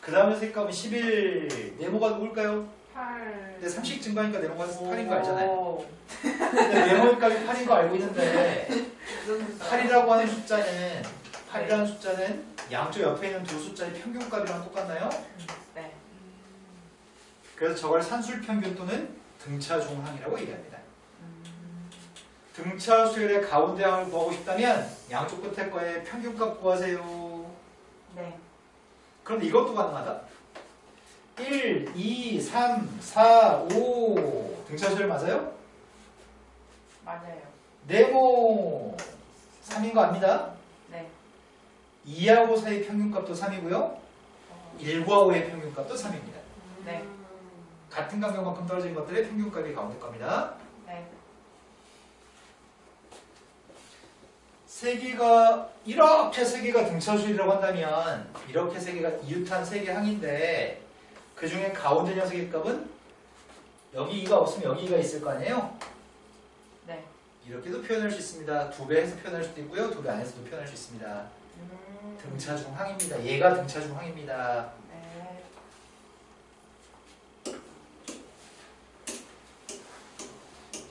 그 다음에 색감은 11 네모가 누굴까요? 8. 근데 3씩 증가하니까 네모가 8인 거 알잖아요. 오. 근데 네모값이 8인 거 알고 있는데 무슨 8이라고 하는 숫자는 8이라는 숫자는 양쪽 옆에 있는 두 숫자의 평균값이랑 똑같나요? 네. 그래서 저걸 산술평균 또는 등차중항이라고 얘기합니다. 등차 수열의 가운데 항을 구하고 싶다면 양쪽 끝에 거의 평균값 구하세요. 네. 그런데 이것도 가능하다. 1, 2, 3, 4, 5 등차 수열 맞아요? 맞아요. 네모 3인 거 압니다. 네. 2하고 4의 평균값도 3이고요. 어, 1과 5의 평균값도 3입니다. 네. 같은 간격만큼 떨어진 것들의 평균값이 가운데 겁니다. 네. 세 개가 이렇게 세 개가 등차수열이라고 한다면 이렇게 세 개가 이웃한 세 개 항인데 그 중에 가운데 녀석의 값은 여기 2가 없으면 여기 2가 있을 거 아니에요? 네. 이렇게도 표현할 수 있습니다. 2배 해서 표현할 수도 있고요. 2배 안 해서도 표현할 수 있습니다. 등차중항입니다. 얘가 등차중항입니다. 네.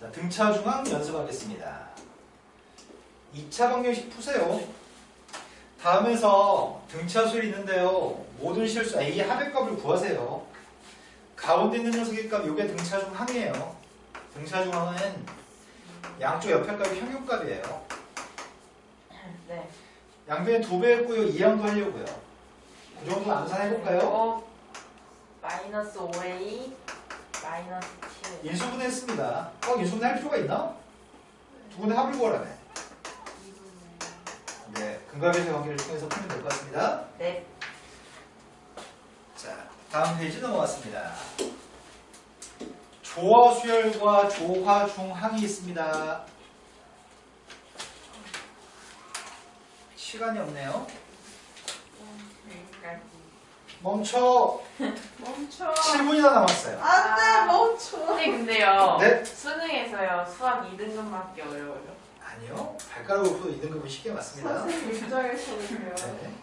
자, 등차중항 연습하겠습니다. 2차 방정식 푸세요. 다음에서 등차수열이 있는데요. 모든 실수 A의 합의값을 구하세요. 가운데 있는 녀석의 값, 이게 등차중항이에요. 등차중항은 양쪽 옆에 값이 평균값이에요. 네. 양변에 2배 했고요. 2항도 하려고요. 그 정도 암산해볼까요? 마이너스 5A 마이너스 7. 인수분해 했습니다. 인수분해 할 필요가 있나? 두 군데 합을 구하라네. 네, 근각에서 관계를 통해서 풀면 될 것 같습니다. 네. 자, 다음 페이지 넘어갔습니다. 조화수열과 조화중항이 있습니다. 시간이 없네요. 여기까지. 멈춰. 멈춰. 7분이나 남았어요. 안돼 멈춰. 선생님 근데요. 네? 수능에서요. 수학 2등급 맞기 어려워요. 아니요. 발가락으로 풀어도 2등급은 쉽게 맞습니다. 선생님 입장에서는요. 네.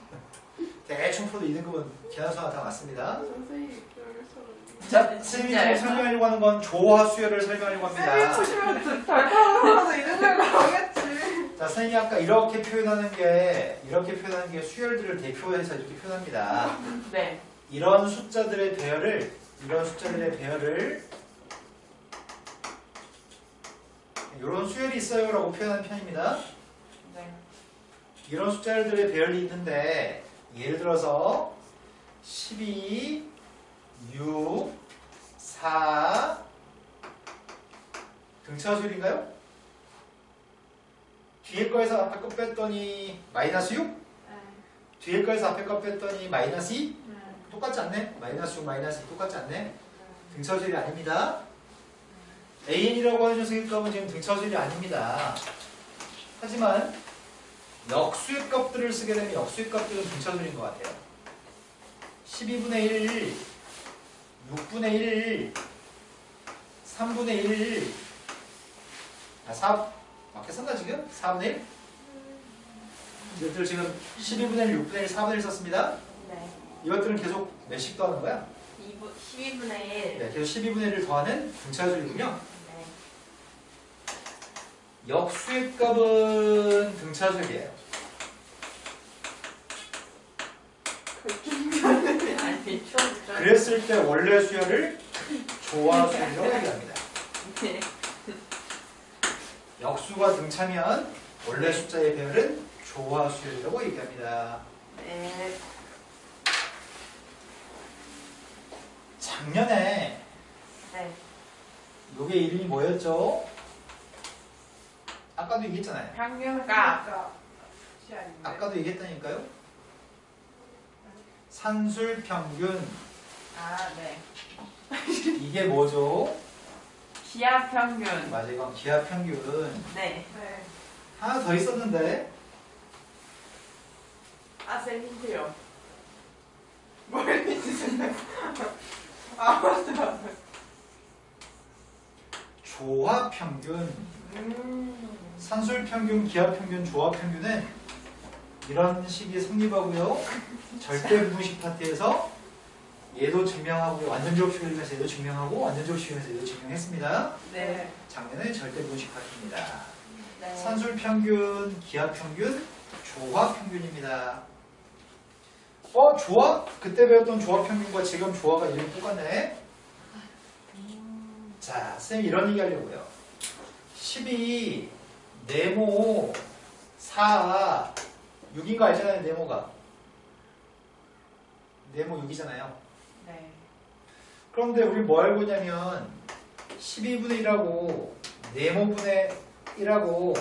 대충 풀어도 2등급은 계산서가 다 맞습니다. 선생님 입장에서는. 자, 선생님이 지금 설명하려고 하는 건 조화수열을 설명하려고 쌤이 합니다. 푸시면 발가락으로 해서 이등병 나오겠지. 자, 선생님이 아까 이렇게 표현하는 게 수열들을 대표해서 이렇게 표현합니다. 네. 이런 숫자들의 배열을 이런 수열이 있어요라고 표현하는 편입니다. 네. 이런 숫자들의 배열이 있는데 예를 들어서 12, 6, 4 등차 수열인가요? 뒤에 거에서 앞에 거 뺐더니 마이너스 6? 뒤에 거에서 앞에 거 뺐더니 마이너스 2? 똑같지 않네? 마이너스 6, 마이너스 2 똑같지 않네? 등차수열이 아닙니다. AN이라고 하는 녀석의 값은 지금 등차수열이 아닙니다. 하지만 역수의 값들을 쓰게 되면 역수의 값들은 등차수열인 것 같아요. 12분의 1, 6분의 1, 3분의 1, 4, 맞게 썼나 지금? 4분의 1? 이것들 지금 12분의 1, 6분의 1, 4분의 1 썼습니다. 네. 이것들은 계속 몇씩 더하는 거야? 12분의 1. 네, 계속 12분의 1을 더하는 등차수열이군요. 네. 역수의 값은 등차수열이에요. 아니, 좀. 그랬을 때 원래 수열을 조화수열이라고 얘기합니다. 네. 역수가 등차면 원래 숫자의 배열은 조화수열이라고 얘기합니다. 네. 작년에 네. 요게 이름이 뭐였죠? 아까도 얘기했잖아요. 평균값. 아까도 얘기했다니까요. 산술평균. 아, 네. 이게 뭐죠? 기하 평균. 맞아요. 이건 기하평균. 네. 네. 하나 더 있었는데 아, 쌤 힌트요. 뭘 믿으시나요? 아, 맞다. 조화평균. 산술평균, 기하평균, 조화평균은 이런 식이 성립하고요. 절대부분식 파트에서 얘도 증명하고 완전제곱 시험에서 얘도 증명하고 완전제곱 시험에서 얘도 증명했습니다. 네. 작년에 절대부분식 파트입니다. 네. 산술평균, 기하평균, 조화평균입니다. 조화? 그때 배웠던 조화평균과 지금 조화가 이름이 똑같네. 자, 쌤이 이런 얘기 하려고요. 12, 네모, 4, 6인 거 알잖아요, 네모가. 네모 6이잖아요. 네. 그런데 우리 뭐 알고 있냐면 12분의 1하고 네모분의 1하고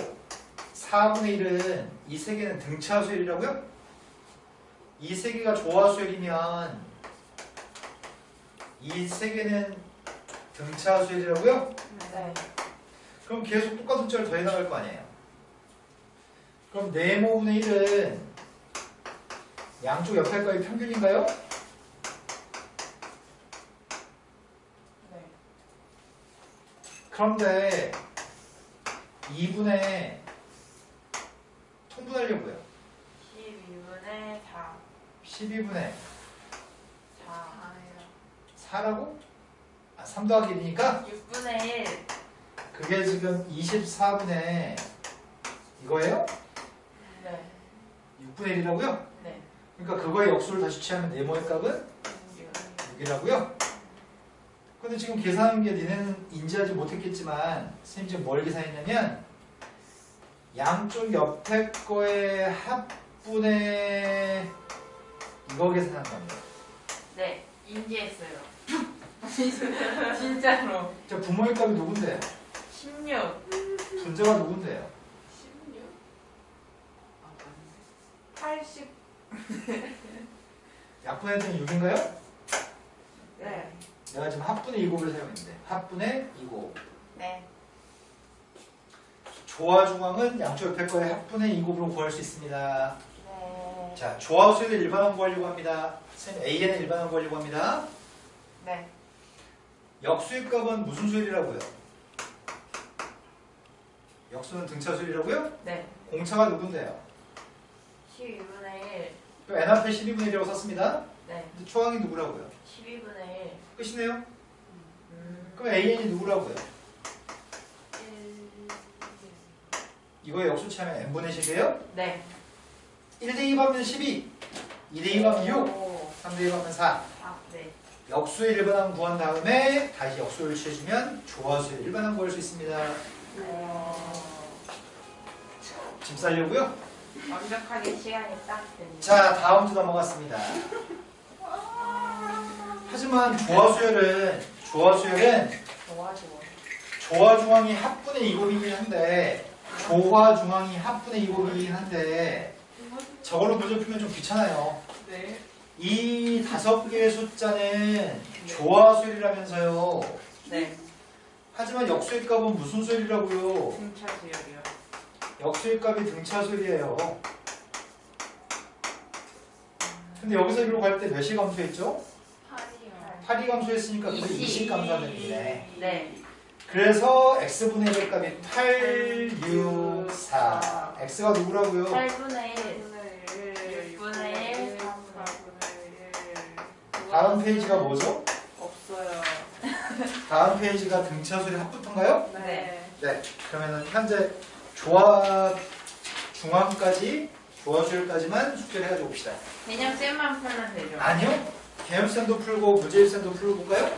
4분의 1은 이 세 개는 등차수열이라고요? 이 세 개가 조화수열이면 이 세 개는 등차수열이라고요? 네. 그럼 계속 똑같은 숫자를 더해 나갈 거 아니에요. 그럼 네모분의 1은 양쪽 옆에 거의 평균인가요? 네. 그런데 2분의 통분하려고요. 12분의 4. 12분의 4. 4라고? 3 더하기 1이니까 6분의 1. 그게 지금 24분의 이거예요? 네. 6분의 1이라고요? 네. 그러니까 그거의 역수를 다시 취하면 네모의 값은 6이라고요? 근데 지금 계산한 게 니네는 인지하지 못했겠지만 선생님 지금 뭘 계산했냐면 양쪽 옆에 거의 합분의 이거 계산한 겁니다. 네. 인지했어요. 진짜로. 자, 부모의 값이 누군데요? 16. 분자가 누군데요? 16? 80. 약분의 때는 6인가요? 네. 내가 지금 합분의 2곱을 사용했는데 합분의 2곱. 네. 조화중앙은 양쪽 옆에 거의 합분의 2곱으로 구할 수 있습니다. 네. 자, 조화수의 일반항 구하려고 합니다. 선생님 AN의 일반항 구하려고 합니다. 네. 역수의 값은 무슨 수열이라고요? 역수는 등차수열이라고요? 네. 공차가 누군데요? 12분의 1. n 앞에 12분의 1이라고 썼습니다. 네. 근데 초항이 누구라고요? 12분의 1. 끝이네요. 그럼 AN이 누구라고요? 1. 이거의 역수 취하면 n분의 10이에요? 네. 1대 2 하면 12, 2대 2 하면 6, 오. 3대 2 하면 4. 아, 네. 역수의 일반항 구한 다음에 다시 역수를 취해주면 조화수의 일반항 구할 수 있습니다. 집 살려고요? 완벽하게 시간이 딱 됩니다. 자, 다음 주 넘어갔습니다. 하지만 조화수열은 좋아. 조화중앙이 합분의 2곱이긴 한데 조화중앙이 합분의 2곱이긴 한데 저걸로 문제 풀면 좀 귀찮아요. 네. 이 5개의 숫자는 조화수열이라면서요. 네. 하지만 역수의 값은 무슨 수열이라고요? 승차 수열이요. 역수일값이 등차수열이에요. 근데 여기서 이리로 갈 때 몇이 감소했죠? 8이요. 8이 감소했으니까 그래서 20 감소하는 얘기네. 네. 그래서 x분의 1의 값이 8, 6, 4. x가 누구라고요? 8분의 1. 6분의 6분의 1, 4분의 다음 페이지가 뭐죠? 없어요. 다음 페이지가 등차수열의 합부터인가요? 네. 네. 그러면은 현재 조합 중앙까지 조합수열까지만 숙제를 해가지고 봅시다. 개념 쌤만 풀면 되죠. 아니요. 개념쌤도 풀고 무제일쌤도 풀고 볼까요?